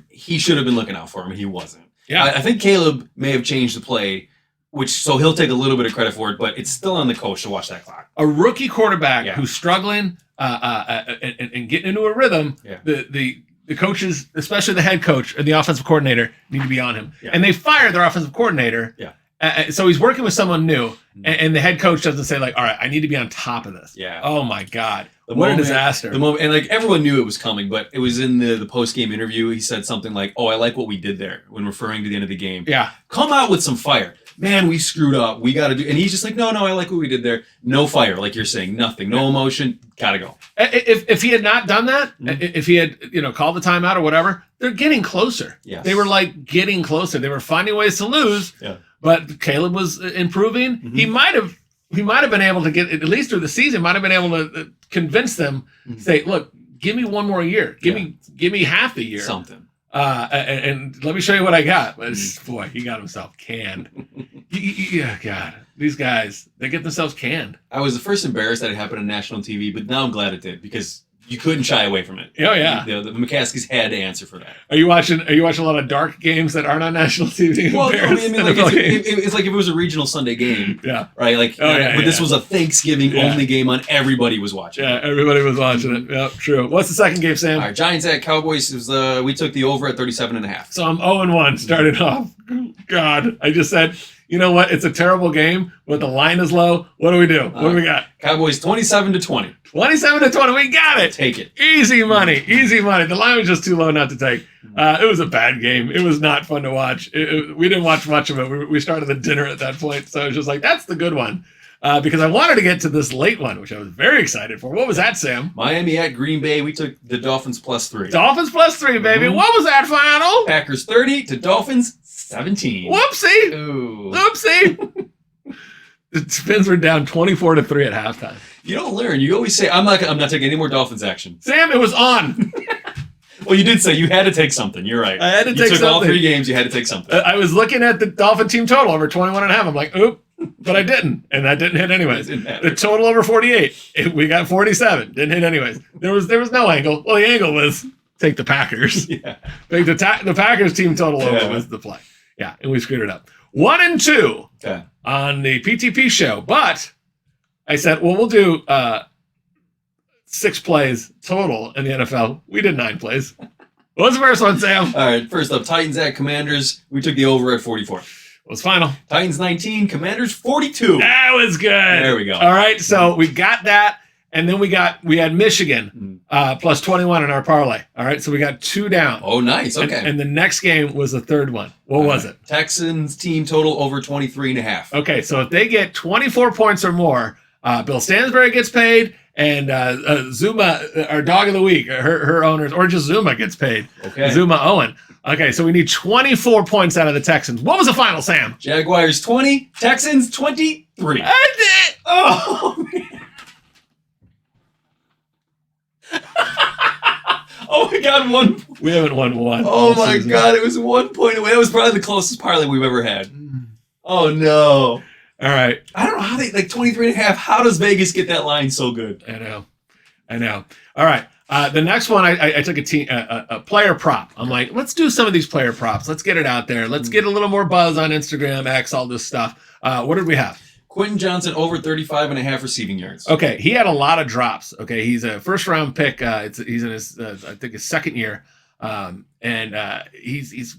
Speaker 2: he should have been looking out for him, and he wasn't.
Speaker 1: Yeah.
Speaker 2: I think Caleb may have changed the play, so he'll take a little bit of credit for it, but it's still on the coach to watch that clock.
Speaker 1: A rookie quarterback
Speaker 2: Yeah.
Speaker 1: who's struggling and getting into a rhythm.
Speaker 2: Yeah.
Speaker 1: The coaches, especially the head coach and the offensive coordinator, need to be on him.
Speaker 2: Yeah.
Speaker 1: And they fired their offensive coordinator.
Speaker 2: Yeah.
Speaker 1: So he's working with someone new, and the head coach doesn't say like, "All right, I need to be on top of this."
Speaker 2: Yeah.
Speaker 1: Oh my God!
Speaker 2: The
Speaker 1: What a
Speaker 2: moment-
Speaker 1: disaster!
Speaker 2: The moment, and like everyone knew it was coming, but it was in the post game interview. He said something like, "Oh, I like what we did there," when referring to the end of the game.
Speaker 1: Yeah.
Speaker 2: Come out with some fire, man. We screwed up. We got to do. And he's just like, "No, I like what we did there. No fire, like you're saying, nothing, no emotion. Gotta go."
Speaker 1: If he had not done that,
Speaker 2: Mhm.
Speaker 1: if he had called the timeout or whatever, they're getting closer.
Speaker 2: Yes.
Speaker 1: They were like getting closer. They were finding ways to lose.
Speaker 2: Yeah.
Speaker 1: But Caleb was improving.
Speaker 2: Mhm.
Speaker 1: He might have been able to get at least through the season. Might have been able to convince them.
Speaker 2: Mhm.
Speaker 1: Say, look, give me one more year. Give me half the year.
Speaker 2: Something.
Speaker 1: And let me show you what I got. But
Speaker 2: Mm-hmm.
Speaker 1: boy, he got himself canned. Yeah, God, these guys, they get themselves canned.
Speaker 2: I was the first embarrassed that it happened on national TV, but now I'm glad it did because you couldn't shy away from it.
Speaker 1: Oh yeah.
Speaker 2: The McCaskies had to answer for that.
Speaker 1: Are you watching a lot of dark games that aren't on national TV?
Speaker 2: Well, no, I mean, like,
Speaker 1: NFL games?
Speaker 2: it's like if it was a regional Sunday game,
Speaker 1: Yeah.
Speaker 2: right? Like,
Speaker 1: Oh, yeah,
Speaker 2: but this
Speaker 1: yeah.
Speaker 2: was a Thanksgiving
Speaker 1: Yeah.
Speaker 2: only game on. Everybody was watching.
Speaker 1: Yeah, everybody was watching it. Yeah, true. What's the second game, Sam?
Speaker 2: All right, Giants at Cowboys was we took the over at 37.5.
Speaker 1: So I'm 0-1 starting off. God, I just said, you know what? It's a terrible game, but the line is low. What do we do? What do we got?
Speaker 2: Cowboys 27-20.
Speaker 1: 27-20. We got it.
Speaker 2: Take it.
Speaker 1: Easy money. Easy money. The line was just too low not to take. It was a bad game. It was not fun to watch. We didn't watch much of it. We started the dinner at that point. So I was just like, that's the good one. Because I wanted to get to this late one, which I was very excited for. What was that, Sam?
Speaker 2: Miami at Green Bay. We took the Dolphins +3.
Speaker 1: Dolphins +3, baby.
Speaker 2: Mhm.
Speaker 1: What was that final?
Speaker 2: Packers 30 to Dolphins 17.
Speaker 1: Whoopsie.
Speaker 2: Ooh.
Speaker 1: Whoopsie. The Spins were down 24-3 at halftime.
Speaker 2: You don't learn. You always say, I'm not taking any more Dolphins action.
Speaker 1: Sam, it was on.
Speaker 2: Well, you did say you had to take something. You're right.
Speaker 1: I had to
Speaker 2: you
Speaker 1: take
Speaker 2: took all
Speaker 1: something.
Speaker 2: 3 games. You had to take something.
Speaker 1: I was looking at the Dolphin team total over 21.5. I'm like, oop, but I didn't. And that didn't hit anyways.
Speaker 2: It didn't matter.
Speaker 1: The total over 48. We got 47. Didn't hit anyways. There was no angle. Well, the angle was take the Packers.
Speaker 2: Yeah.
Speaker 1: Like the Packers team total over
Speaker 2: Yeah.
Speaker 1: was the play. Yeah, and we screwed it up. 1-2
Speaker 2: Okay.
Speaker 1: on the PTP show. But I said, well, we'll do 6 plays total in the NFL. We did 9 plays. What's the first one, Sam?
Speaker 2: All right. First up, Titans at Commanders. We took the over at 44.
Speaker 1: What's final?
Speaker 2: Titans 19, Commanders 42.
Speaker 1: That was good.
Speaker 2: There we go.
Speaker 1: All right, so we got that, and then we had Michigan plus 21 in our parlay. All right, so we got 2 down.
Speaker 2: Oh, nice. Okay.
Speaker 1: And the next game was the third one. What was it?
Speaker 2: Texans team total over 23.5.
Speaker 1: Okay, so if they get 24 points or more, Bill Stansbury gets paid, and Zuma, our dog of the week, her owners, or just Zuma gets paid.
Speaker 2: Okay.
Speaker 1: Zuma Owen. Okay, so we need 24 points out of the Texans. What was the final, Sam?
Speaker 2: Jaguars 20, Texans 23.
Speaker 1: That's it.
Speaker 2: Oh, man. Oh, my God.
Speaker 1: We haven't won one.
Speaker 2: Oh,
Speaker 1: all
Speaker 2: my
Speaker 1: season.
Speaker 2: God. It was 1 point away. That was probably the closest parlay we've ever had. Oh, no.
Speaker 1: All right.
Speaker 2: I don't know how they, 23.5. How does Vegas get that line so good?
Speaker 1: I know. All right. The next one, I took a player prop. I'm like, let's do some of these player props. Let's get it out there. Let's get a little more buzz on Instagram, X, all this stuff. What did we have?
Speaker 2: Quentin Johnson over 35.5 receiving yards.
Speaker 1: Okay, he had a lot of drops. Okay, he's a first round pick. He's in his I think his second year, and he's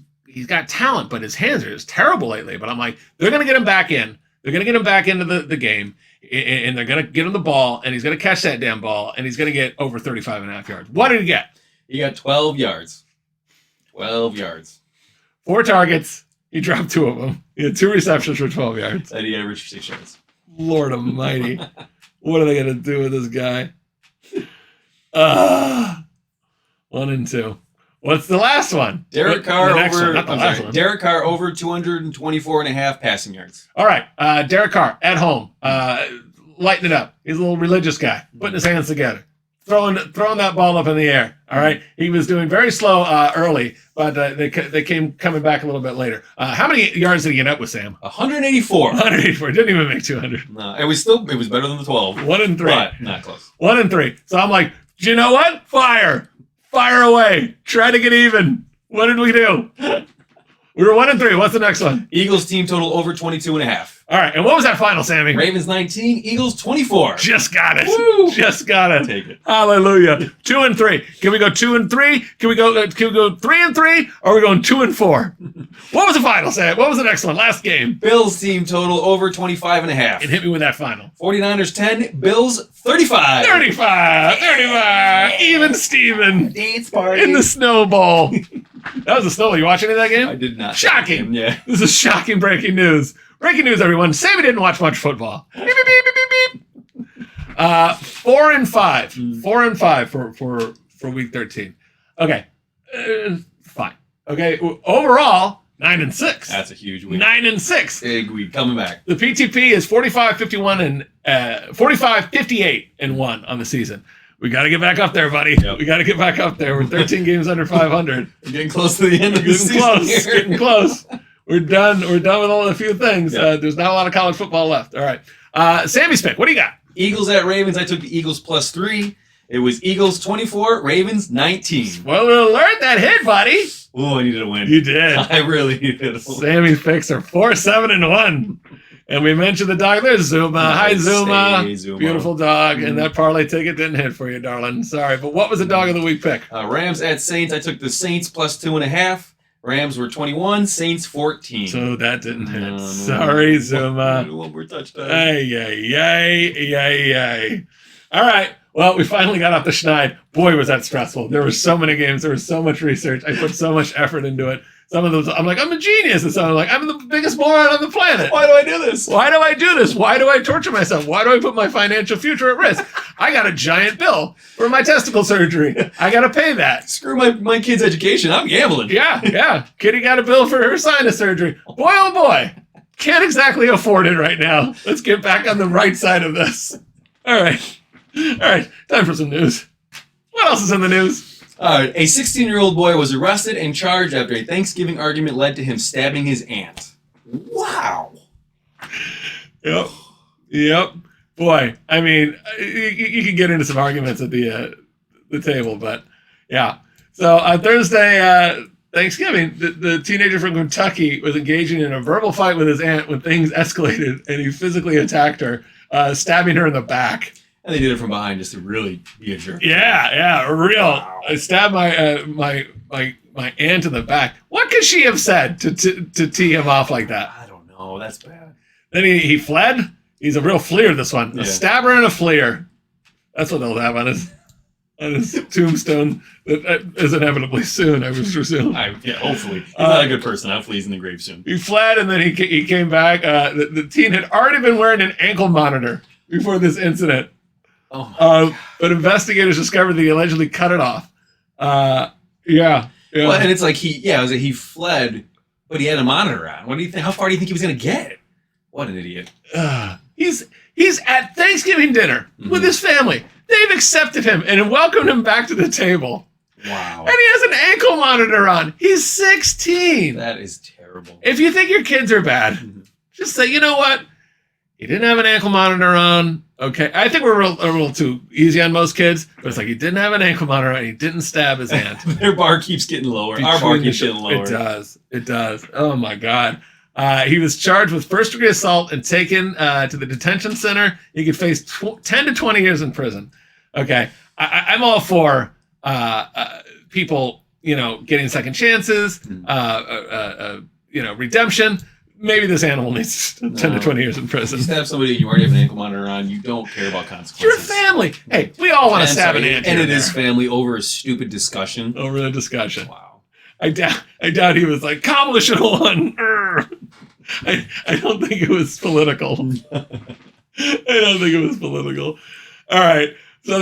Speaker 1: got talent, but his hands are just terrible lately. But I'm like, they're gonna get him back in. They're gonna get him back into the game, and they're gonna get him the ball, and he's gonna catch that damn ball, and he's gonna get over 35.5 yards. What did he get?
Speaker 2: He got 12 yards. 12 yards.
Speaker 1: 4 targets. He dropped 2 of them. He had 2 receptions for 12 yards.
Speaker 2: And he averaged 6 yards.
Speaker 1: Lord Almighty, what are they gonna do with this guy? 1-2. What's the last one?
Speaker 2: Derek
Speaker 1: The
Speaker 2: Carr
Speaker 1: next
Speaker 2: over.
Speaker 1: one, not the
Speaker 2: I'm
Speaker 1: last
Speaker 2: sorry,
Speaker 1: one.
Speaker 2: Derek Carr over 224.5 passing yards.
Speaker 1: All right, Derek Carr at home, lighting it up. He's a little religious guy, putting his hands together, throwing that ball up in the air. All right, he was doing very slow early, but they came coming back a little bit later. How many yards did he get up with, Sam?
Speaker 2: 184.
Speaker 1: 184. Didn't even make 200.
Speaker 2: No, it was better than the 12.
Speaker 1: 1-3.
Speaker 2: But not close.
Speaker 1: 1-3. So I'm like, do you know what? Fire away. Try to get even. What did we do? We were 1-3. What's the next one?
Speaker 2: Eagles team total over 22.5.
Speaker 1: All right, and what was that final, Sammy?
Speaker 2: Ravens 19, Eagles 24.
Speaker 1: Just got it.
Speaker 2: Woo!
Speaker 1: Just got it.
Speaker 2: Take it.
Speaker 1: Hallelujah. 2-3. Can we go 2-3? Can we go 3-3? Or are we going 2-4? What was the final, Sam? What was the next one? Last game.
Speaker 2: Bills team total over 25.5.
Speaker 1: And hit me with that final.
Speaker 2: 49ers 10, Bills 35.
Speaker 1: 35. Even Steven
Speaker 2: Dance party.
Speaker 1: in the snowball. That was a snowball. You watch any of that game?
Speaker 2: I did not.
Speaker 1: Shocking.
Speaker 2: Yeah.
Speaker 1: This is shocking breaking news. Breaking news, everyone. Sammy didn't watch much football. Beep, beep, beep, beep, beep, beep. 4-5. 4-5 for week 13. Okay. Fine. Okay. Overall, 9-6.
Speaker 2: That's a huge win.
Speaker 1: 9-6.
Speaker 2: Big week coming back.
Speaker 1: The PTP is 45-51 and 45-58-1 on the season. We got to get back up there, buddy.
Speaker 2: Yep.
Speaker 1: We got to get back up there. We're 13 games under 500.
Speaker 2: We're getting close to the end of the
Speaker 1: Getting
Speaker 2: season.
Speaker 1: close.
Speaker 2: here.
Speaker 1: Getting close. We're done. We're done with all a few things.
Speaker 2: Yep.
Speaker 1: There's not a lot of college football left. All right. Sammy's pick. What do you got?
Speaker 2: Eagles at Ravens. I took the Eagles +3. It was Eagles 24, Ravens 19.
Speaker 1: Well, alert, that hit, buddy.
Speaker 2: Oh, I needed a win.
Speaker 1: You did.
Speaker 2: I really needed a win.
Speaker 1: Sammy's picks are 4-7-1. And we mentioned the dog. There's Zuma. Hi, Zuma.
Speaker 2: Hey, Zuma.
Speaker 1: Beautiful dog. And that parlay ticket didn't hit for you, darling. Sorry. But what was the dog of the week pick?
Speaker 2: Rams at Saints. I took the Saints plus 2.5. Rams were 21, Saints 14.
Speaker 1: So that didn't hit.
Speaker 2: No.
Speaker 1: Sorry, Zuma.
Speaker 2: One more touchdown.
Speaker 1: Ay. All right. Well, we finally got off the schneid. Boy, was that stressful. There were so many games. There was so much research. I put so much effort into it. Some of those, I'm like, I'm a genius. And some I'm like, I'm the biggest moron on the planet.
Speaker 2: Why do I do this?
Speaker 1: Why do I do this? Why do I torture myself? Why do I put my financial future at risk? I got a giant bill for my testicle surgery. I got to pay that.
Speaker 2: Screw my kid's education. I'm gambling.
Speaker 1: Yeah. Kitty got a bill for her sinus surgery. Boy, oh boy. Can't exactly afford it right now. Let's get back on the right side of this. All right. Time for some news. What else is in the news?
Speaker 2: A 16-year-old boy was arrested and charged after a Thanksgiving argument led to him stabbing his aunt. Wow.
Speaker 1: Yep. Boy, I mean, you can get into some arguments at the table, but yeah. So on Thursday, Thanksgiving, the teenager from Kentucky was engaging in a verbal fight with his aunt when things escalated, and he physically attacked her, stabbing her in the back.
Speaker 2: And they did it from behind just to really be a jerk.
Speaker 1: Yeah, real. Wow. I stabbed my aunt in the back. What could she have said to tee him off like that?
Speaker 2: I don't know. That's bad.
Speaker 1: Then he fled. He's a real fleer, this one. Yeah. A stabber and a fleer. That's what they'll have on his tombstone. That is inevitably soon, I would presume.
Speaker 2: Hopefully. He's not a good person. Hopefully he's in the grave soon.
Speaker 1: He fled, and then he came back. The teen had already been wearing an ankle monitor before this incident. But investigators discovered that he allegedly cut it off. Yeah.
Speaker 2: Well, and it's like he fled, but he had a monitor on. What do you think? How far do you think he was going to get? What an idiot!
Speaker 1: He's at Thanksgiving dinner with his family. They've accepted him and welcomed him back to the table.
Speaker 2: Wow!
Speaker 1: And he has an ankle monitor on. He's 16.
Speaker 2: That is terrible.
Speaker 1: If you think your kids are bad, just say, you know what? He didn't have an ankle monitor on. Okay, I think we're a little too easy on most kids, but it's like he didn't have an ankle monitor on. He didn't stab his aunt.
Speaker 2: Their bar keeps getting lower. Our bar keeps getting lower.
Speaker 1: It does. Oh my God. He was charged with first-degree assault and taken to the detention center. He could face 10 to 20 years in prison. Okay, I'm all for people, getting second chances, redemption. Maybe this animal needs 10 to 20 years in prison.
Speaker 2: You stab somebody and you already have an ankle monitor on, you don't care about consequences.
Speaker 1: You're family. Hey, we all want to stab an ant.
Speaker 2: And it is family over a stupid discussion.
Speaker 1: Over a discussion.
Speaker 2: Wow.
Speaker 1: I doubt he was like, Kamala should have won. I don't think it was political. All right. So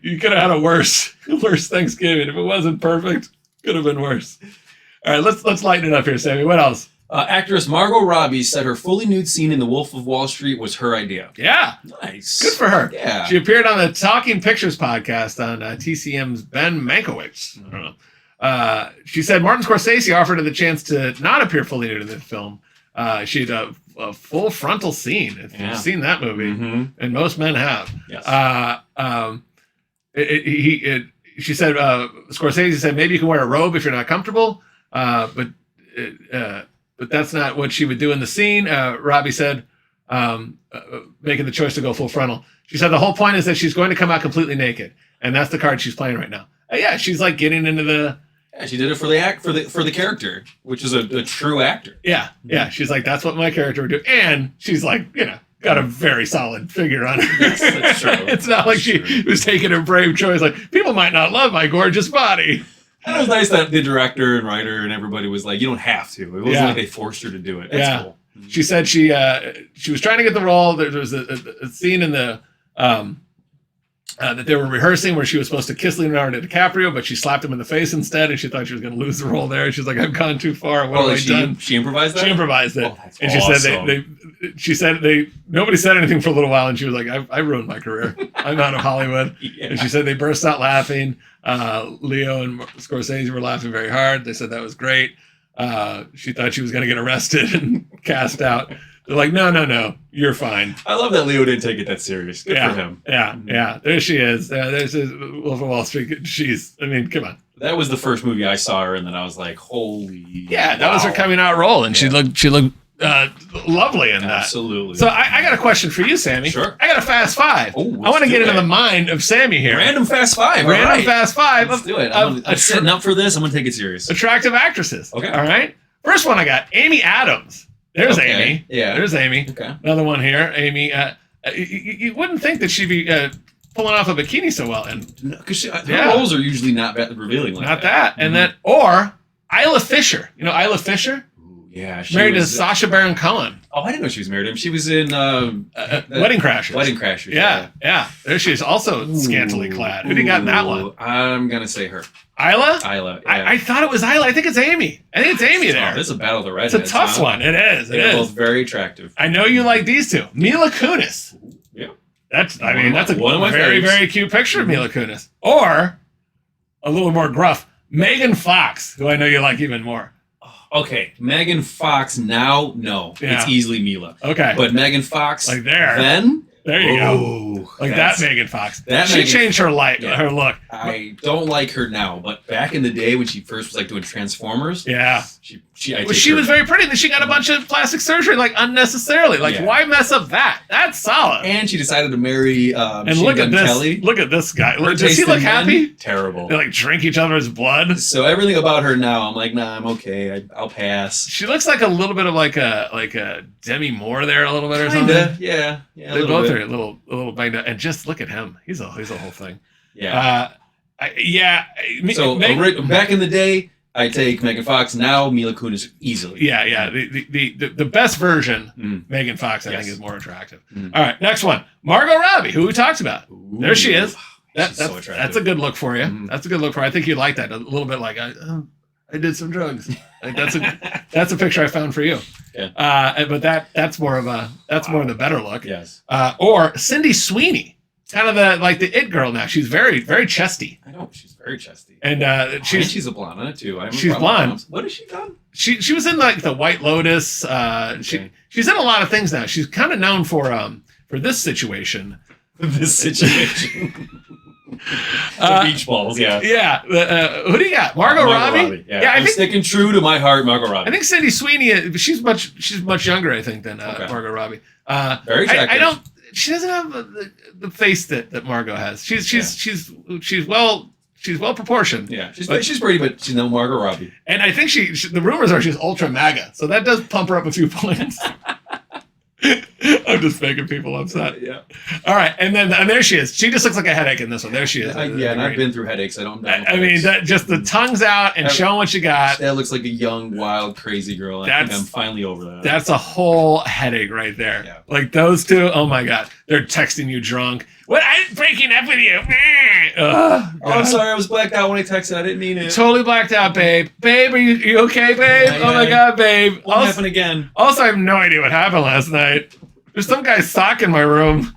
Speaker 1: you could have had a worse Thanksgiving. If it wasn't perfect, could have been worse. All right, let's lighten it up here, Sammy. What else?
Speaker 2: Actress Margot Robbie said her fully nude scene in The Wolf of Wall Street was her idea.
Speaker 1: Yeah.
Speaker 2: Nice.
Speaker 1: Good for her.
Speaker 2: Yeah.
Speaker 1: She appeared on the Talking Pictures podcast on TCM's Ben Mankiewicz. I don't know. She said Martin Scorsese offered her the chance to not appear fully nude in the film. She had a full frontal scene, if you've seen that movie, and most men have.
Speaker 2: Yes.
Speaker 1: She said, Scorsese said, maybe you can wear a robe if you're not comfortable, but that's not what she would do in the scene. Robbie said, making the choice to go full frontal. She said the whole point is that she's going to come out completely naked, and that's the card she's playing right now. She's like getting into the.
Speaker 2: Yeah, she did it for the character, which is a true actor.
Speaker 1: Yeah. She's like, that's what my character would do, and she's like, got a very solid figure on her.
Speaker 2: That's true.
Speaker 1: It's not like she was taking a brave choice. Like, people might not love my gorgeous body.
Speaker 2: And it was nice that the director and writer and everybody was like, you don't have to. It wasn't like they forced her to do it. That's cool.
Speaker 1: She said she was trying to get the role. There was a scene in the that they were rehearsing where she was supposed to kiss Leonardo DiCaprio, but she slapped him in the face instead, and she thought she was going to lose the role there. She's like, I've gone too far. What have I done?
Speaker 2: She improvised that?
Speaker 1: She improvised it.
Speaker 2: Oh, that's
Speaker 1: and
Speaker 2: awesome.
Speaker 1: she said nobody said anything for a little while, and she was like, I ruined my career. I'm out of Hollywood.
Speaker 2: Yeah.
Speaker 1: And she said they burst out laughing. Leo and Scorsese were laughing very hard. They said that was great. She thought she was going to get arrested and cast out. They're like, no, you're fine.
Speaker 2: I love that Leo didn't take it that serious. Good for him.
Speaker 1: Yeah. There she is. There's Wolf of Wall Street. I mean, come on.
Speaker 2: That was the first movie I saw her in, and I was like, holy.
Speaker 1: Yeah, that was her
Speaker 2: wow.
Speaker 1: coming out role, and she looked lovely in that.
Speaker 2: Absolutely.
Speaker 1: So I got a question for you, Sammy.
Speaker 2: Sure.
Speaker 1: I got a fast five.
Speaker 2: Oh,
Speaker 1: I
Speaker 2: let's
Speaker 1: want to
Speaker 2: do
Speaker 1: get into
Speaker 2: it.
Speaker 1: the mind of Sammy here.
Speaker 2: Random Fast Five. all
Speaker 1: Random
Speaker 2: right.
Speaker 1: fast five.
Speaker 2: Let's do it.
Speaker 1: of
Speaker 2: I'm setting up for this. I'm going to take it serious.
Speaker 1: attractive actresses.
Speaker 2: Okay.
Speaker 1: All right. First one I got, Amy Adams. There's
Speaker 2: Okay,
Speaker 1: Amy.
Speaker 2: yeah.
Speaker 1: There's Amy.
Speaker 2: Okay.
Speaker 1: Another one here, Amy. You wouldn't think that she'd be pulling off a bikini so well, and
Speaker 2: Because her
Speaker 1: Yeah.
Speaker 2: roles are usually not revealing like
Speaker 1: not that. And
Speaker 2: Mhm.
Speaker 1: then, or Isla Fisher. You know Isla Fisher?
Speaker 2: Ooh, yeah. She
Speaker 1: Married to
Speaker 2: was,
Speaker 1: Sacha Baron Cohen.
Speaker 2: Oh, I didn't know she was married to him. She was in
Speaker 1: Wedding Crashers.
Speaker 2: Wedding Crashers.
Speaker 1: Yeah. There she is, also scantily clad. Who do you got in that one?
Speaker 2: Ooh, I'm going to say her.
Speaker 1: Isla?
Speaker 2: Isla. Yeah.
Speaker 1: I thought it was Isla. I think it's Amy. I think it's Amy there.
Speaker 2: This is a battle of the
Speaker 1: It's
Speaker 2: redheads.
Speaker 1: a tough one. It is. It
Speaker 2: They're
Speaker 1: is.
Speaker 2: both very attractive.
Speaker 1: I know you like these two. Mila Kunis.
Speaker 2: Yeah.
Speaker 1: That's
Speaker 2: One of
Speaker 1: a
Speaker 2: my
Speaker 1: very,
Speaker 2: faves.
Speaker 1: very cute picture of Mila Kunis. Or a little more gruff, Megan Fox, who I know you like even more.
Speaker 2: Okay, Megan Fox now, no.
Speaker 1: Yeah.
Speaker 2: It's easily Mila.
Speaker 1: Okay.
Speaker 2: But Megan Fox
Speaker 1: Like there.
Speaker 2: then?
Speaker 1: There you go.
Speaker 2: Oh,
Speaker 1: Like
Speaker 2: that's-
Speaker 1: that Megan Fox.
Speaker 2: that
Speaker 1: She
Speaker 2: Megan-
Speaker 1: changed her
Speaker 2: Yeah.
Speaker 1: her look.
Speaker 2: I don't like her now, but back in the day when she first was like doing Transformers,
Speaker 1: Yeah.
Speaker 2: I
Speaker 1: Well,
Speaker 2: take
Speaker 1: she
Speaker 2: her-
Speaker 1: was very pretty. Then she got a bunch of plastic surgery, like unnecessarily. Like,
Speaker 2: Yeah.
Speaker 1: why mess up that? That's solid.
Speaker 2: and she decided to marry
Speaker 1: And
Speaker 2: Machine
Speaker 1: look at
Speaker 2: Gun
Speaker 1: this.
Speaker 2: Kelly.
Speaker 1: Look at this guy.
Speaker 2: Her
Speaker 1: Does he
Speaker 2: taste
Speaker 1: look
Speaker 2: in men,
Speaker 1: happy?
Speaker 2: Terrible.
Speaker 1: They like drink each other's blood.
Speaker 2: So everything about her now, I'm like, nah, I'm okay. I'll pass.
Speaker 1: She looks like a little bit of like a Demi Moore there, a little bit or something.
Speaker 2: Kinda, yeah. A
Speaker 1: They
Speaker 2: little
Speaker 1: both
Speaker 2: bit.
Speaker 1: are a little banged up. And just look at him. He's a whole thing.
Speaker 2: Yeah. So back in the day, I take Megan Fox. Now Mila Kunis easily.
Speaker 1: Yeah. The best version,
Speaker 2: Mm.
Speaker 1: Megan Fox, I
Speaker 2: Yes.
Speaker 1: think, is more attractive.
Speaker 2: Mm.
Speaker 1: All right, next one, Margot Robbie, who we talked about. There she is.
Speaker 2: Ooh,
Speaker 1: That's
Speaker 2: she's so attractive.
Speaker 1: that's a good look for you.
Speaker 2: Mhm.
Speaker 1: That's a good look for you. I think you'd like that a little bit. Like I did some drugs. Like, that's a picture I found for you.
Speaker 2: Yeah.
Speaker 1: But that's more of the better look.
Speaker 2: Yes.
Speaker 1: Or Cindy Sweeney, kind of the it girl now. She's very very chesty,
Speaker 2: I know she's very chesty.
Speaker 1: and
Speaker 2: And
Speaker 1: she's
Speaker 2: she's a blonde on it too. I have no
Speaker 1: she's
Speaker 2: problem with
Speaker 1: blonde.
Speaker 2: blondes. What has she done?
Speaker 1: she was in like the White Lotus.
Speaker 2: Okay.
Speaker 1: She's in a lot of things now. She's kind of known for this situation.
Speaker 2: This situation.
Speaker 1: Uh,
Speaker 2: The beach balls. Yeah.
Speaker 1: Yeah, who do you got? Margot Robbie?
Speaker 2: Yeah.
Speaker 1: I
Speaker 2: I'm
Speaker 1: think
Speaker 2: sticking true to my heart, Margot Robbie.
Speaker 1: I think Cindy Sweeney. She's much younger, I think, than
Speaker 2: Okay.
Speaker 1: Margot Robbie.
Speaker 2: Very attractive.
Speaker 1: I don't. She doesn't have the face that Margot has. She's well proportioned.
Speaker 2: Yeah.
Speaker 1: But-
Speaker 2: She's pretty, but she's no Margot Robbie.
Speaker 1: And I think she the rumors are she's ultra MAGA, so that does pump her up a few points. I'm just making people upset.
Speaker 2: Yeah.
Speaker 1: All right, and there she is. She just looks like a headache in this one. There she is.
Speaker 2: Yeah, and I've been through headaches. I don't know.
Speaker 1: I mean, that just the tongue's out and showing what you got.
Speaker 2: That looks like a young, wild, crazy girl. I think I'm finally over that.
Speaker 1: That's a whole headache right there.
Speaker 2: Yeah.
Speaker 1: Like those two, oh my God. They're texting you drunk. What? I'm breaking up with you. Ugh,
Speaker 2: Oh, I'm
Speaker 1: God.
Speaker 2: sorry. I was blacked out when I texted. I didn't mean it.
Speaker 1: Totally blacked out, babe. Babe, are you okay, babe?
Speaker 2: Yeah,
Speaker 1: Oh my
Speaker 2: yeah.
Speaker 1: God, babe.
Speaker 2: Won't happen again.
Speaker 1: Also, I have no idea what happened last night. There's some guy's sock in my room.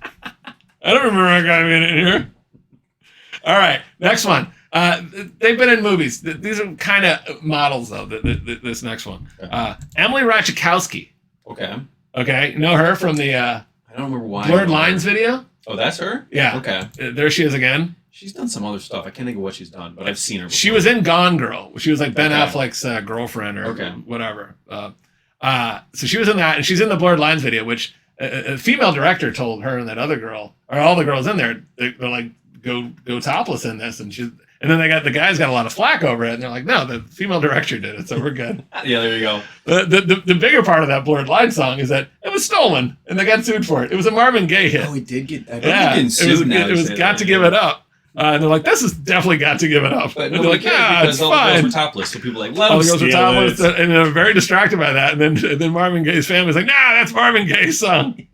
Speaker 1: I don't remember a guy being in here. All right, next one. They've been in movies. These are kind of models, though, this next one. Emily Ratajkowski.
Speaker 2: Okay.
Speaker 1: Okay, you know her from the
Speaker 2: I don't remember why.
Speaker 1: Blurred Lines video?
Speaker 2: Oh, that's her?
Speaker 1: Yeah.
Speaker 2: Okay.
Speaker 1: There she is again.
Speaker 2: She's done some other stuff. I can't think of what she's done, but I've seen her before.
Speaker 1: She was in Gone Girl. She was like Ben
Speaker 2: Okay.
Speaker 1: Affleck's girlfriend or
Speaker 2: Okay.
Speaker 1: whatever. So she was in that, and she's in the Blurred Lines video, which a female director told her and that other girl, or all the girls in there, they're like, go topless in this, and then the guys got a lot of flack over it, and they're like, no, the female director did it, so we're good.
Speaker 2: Yeah, there you go.
Speaker 1: The bigger part of that Blurred Lines song is that it was stolen, and they got sued for it. It was a Marvin Gaye hit.
Speaker 2: Oh, he did get. I
Speaker 1: Yeah,
Speaker 2: getting sued now.
Speaker 1: it was Got to Give It Up. And they're like, this is definitely Got to Give It Up.
Speaker 2: But
Speaker 1: And they're
Speaker 2: nobody
Speaker 1: like,
Speaker 2: cared
Speaker 1: yeah,
Speaker 2: because
Speaker 1: it's
Speaker 2: all the girls
Speaker 1: fine.
Speaker 2: were topless, so people were like, let
Speaker 1: All
Speaker 2: them
Speaker 1: the girls were
Speaker 2: steal
Speaker 1: topless,
Speaker 2: it.
Speaker 1: and they're very distracted by that. And then Marvin Gaye's family's like, nah, that's Marvin Gaye's song.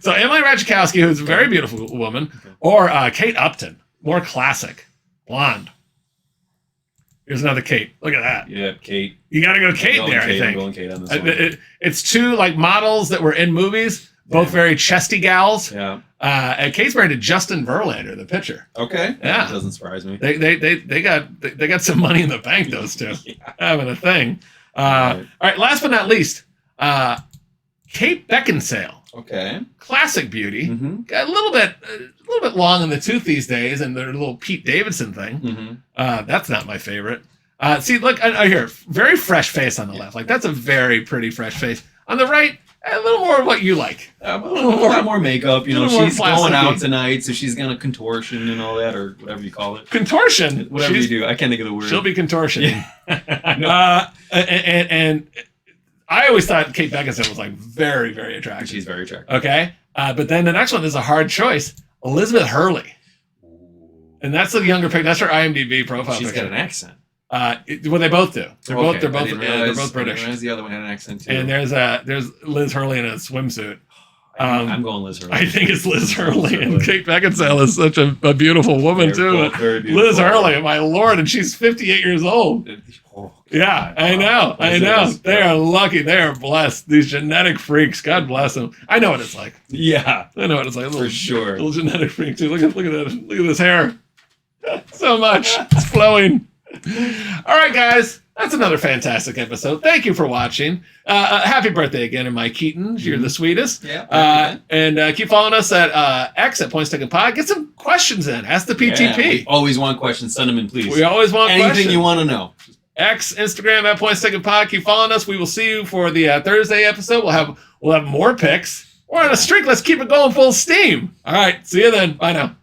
Speaker 1: So Emily Ratajkowski, who's a very beautiful woman, or Kate Upton, more classic, blonde. Here's another Kate. Look at that.
Speaker 2: Yeah, Kate.
Speaker 1: You got to go Kate there, I
Speaker 2: I'm
Speaker 1: think.
Speaker 2: going Kate on this one.
Speaker 1: It's two like models that were in movies, both
Speaker 2: Yeah.
Speaker 1: very chesty gals.
Speaker 2: Yeah.
Speaker 1: And Kate's married to Justin Verlander, the pitcher.
Speaker 2: Okay.
Speaker 1: Yeah.
Speaker 2: That doesn't surprise me.
Speaker 1: They got some money in the bank, those two,
Speaker 2: Yeah.
Speaker 1: having a thing.
Speaker 2: Right.
Speaker 1: All right, last but not least, Kate Beckinsale,
Speaker 2: Okay.
Speaker 1: classic beauty.
Speaker 2: Mm-hmm.
Speaker 1: A little bit long in the tooth these days, and their little Pete Davidson thing.
Speaker 2: Mm-hmm.
Speaker 1: That's not my favorite. See, look, I hear very fresh face on the left. Like that's a very pretty fresh face. On the right, a little more of what you like.
Speaker 2: A lot more makeup. You know,
Speaker 1: little more
Speaker 2: she's going out
Speaker 1: plasticky.
Speaker 2: tonight, so she's gonna contortion and all that, or whatever you call it.
Speaker 1: Contortion.
Speaker 2: Whatever you do. I can't think of the word.
Speaker 1: She'll be contortioning.
Speaker 2: Yeah.
Speaker 1: And I always thought Kate Beckinsale was like very, very attractive.
Speaker 2: She's very attractive.
Speaker 1: Okay. But then the next one is a hard choice. Elizabeth Hurley. And that's the younger pick. That's her IMDb profile
Speaker 2: She's
Speaker 1: picture.
Speaker 2: got an accent.
Speaker 1: Well, they both do. They're
Speaker 2: Okay,
Speaker 1: both
Speaker 2: I didn't realize-
Speaker 1: they're both
Speaker 2: I
Speaker 1: British.
Speaker 2: didn't realize the other one had an accent too.
Speaker 1: And there's Liz Hurley in a swimsuit.
Speaker 2: I'm going Liz Hurley.
Speaker 1: I think it's Liz Hurley, and Kate Beckinsale is such a beautiful woman
Speaker 2: They're
Speaker 1: too.
Speaker 2: both very beautiful.
Speaker 1: Liz Hurley, my lord, and she's 58 years old.
Speaker 2: Oh,
Speaker 1: Yeah, I know. They are lucky. They are blessed. These genetic freaks. God bless them. I know what it's like.
Speaker 2: Yeah,
Speaker 1: I know what it's like.
Speaker 2: for sure.
Speaker 1: Little genetic freak too. Look at that. Look at this hair. So much. It's flowing. All right, guys. That's another fantastic episode. Thank you for watching. Happy birthday again to Mike Keaton. You're the sweetest.
Speaker 2: Yeah.
Speaker 1: And keep following us at X at Points Taken Pod. Get some questions in. Ask the PTP.
Speaker 2: We always want questions. Send them in, please.
Speaker 1: We always want
Speaker 2: Anything
Speaker 1: questions.
Speaker 2: you want to know.
Speaker 1: X, Instagram at Points Taken Pod. Keep following us. We will see you for the Thursday episode. We'll have more picks. We're on a streak. Let's keep it going full steam. All right. See you then. Bye now.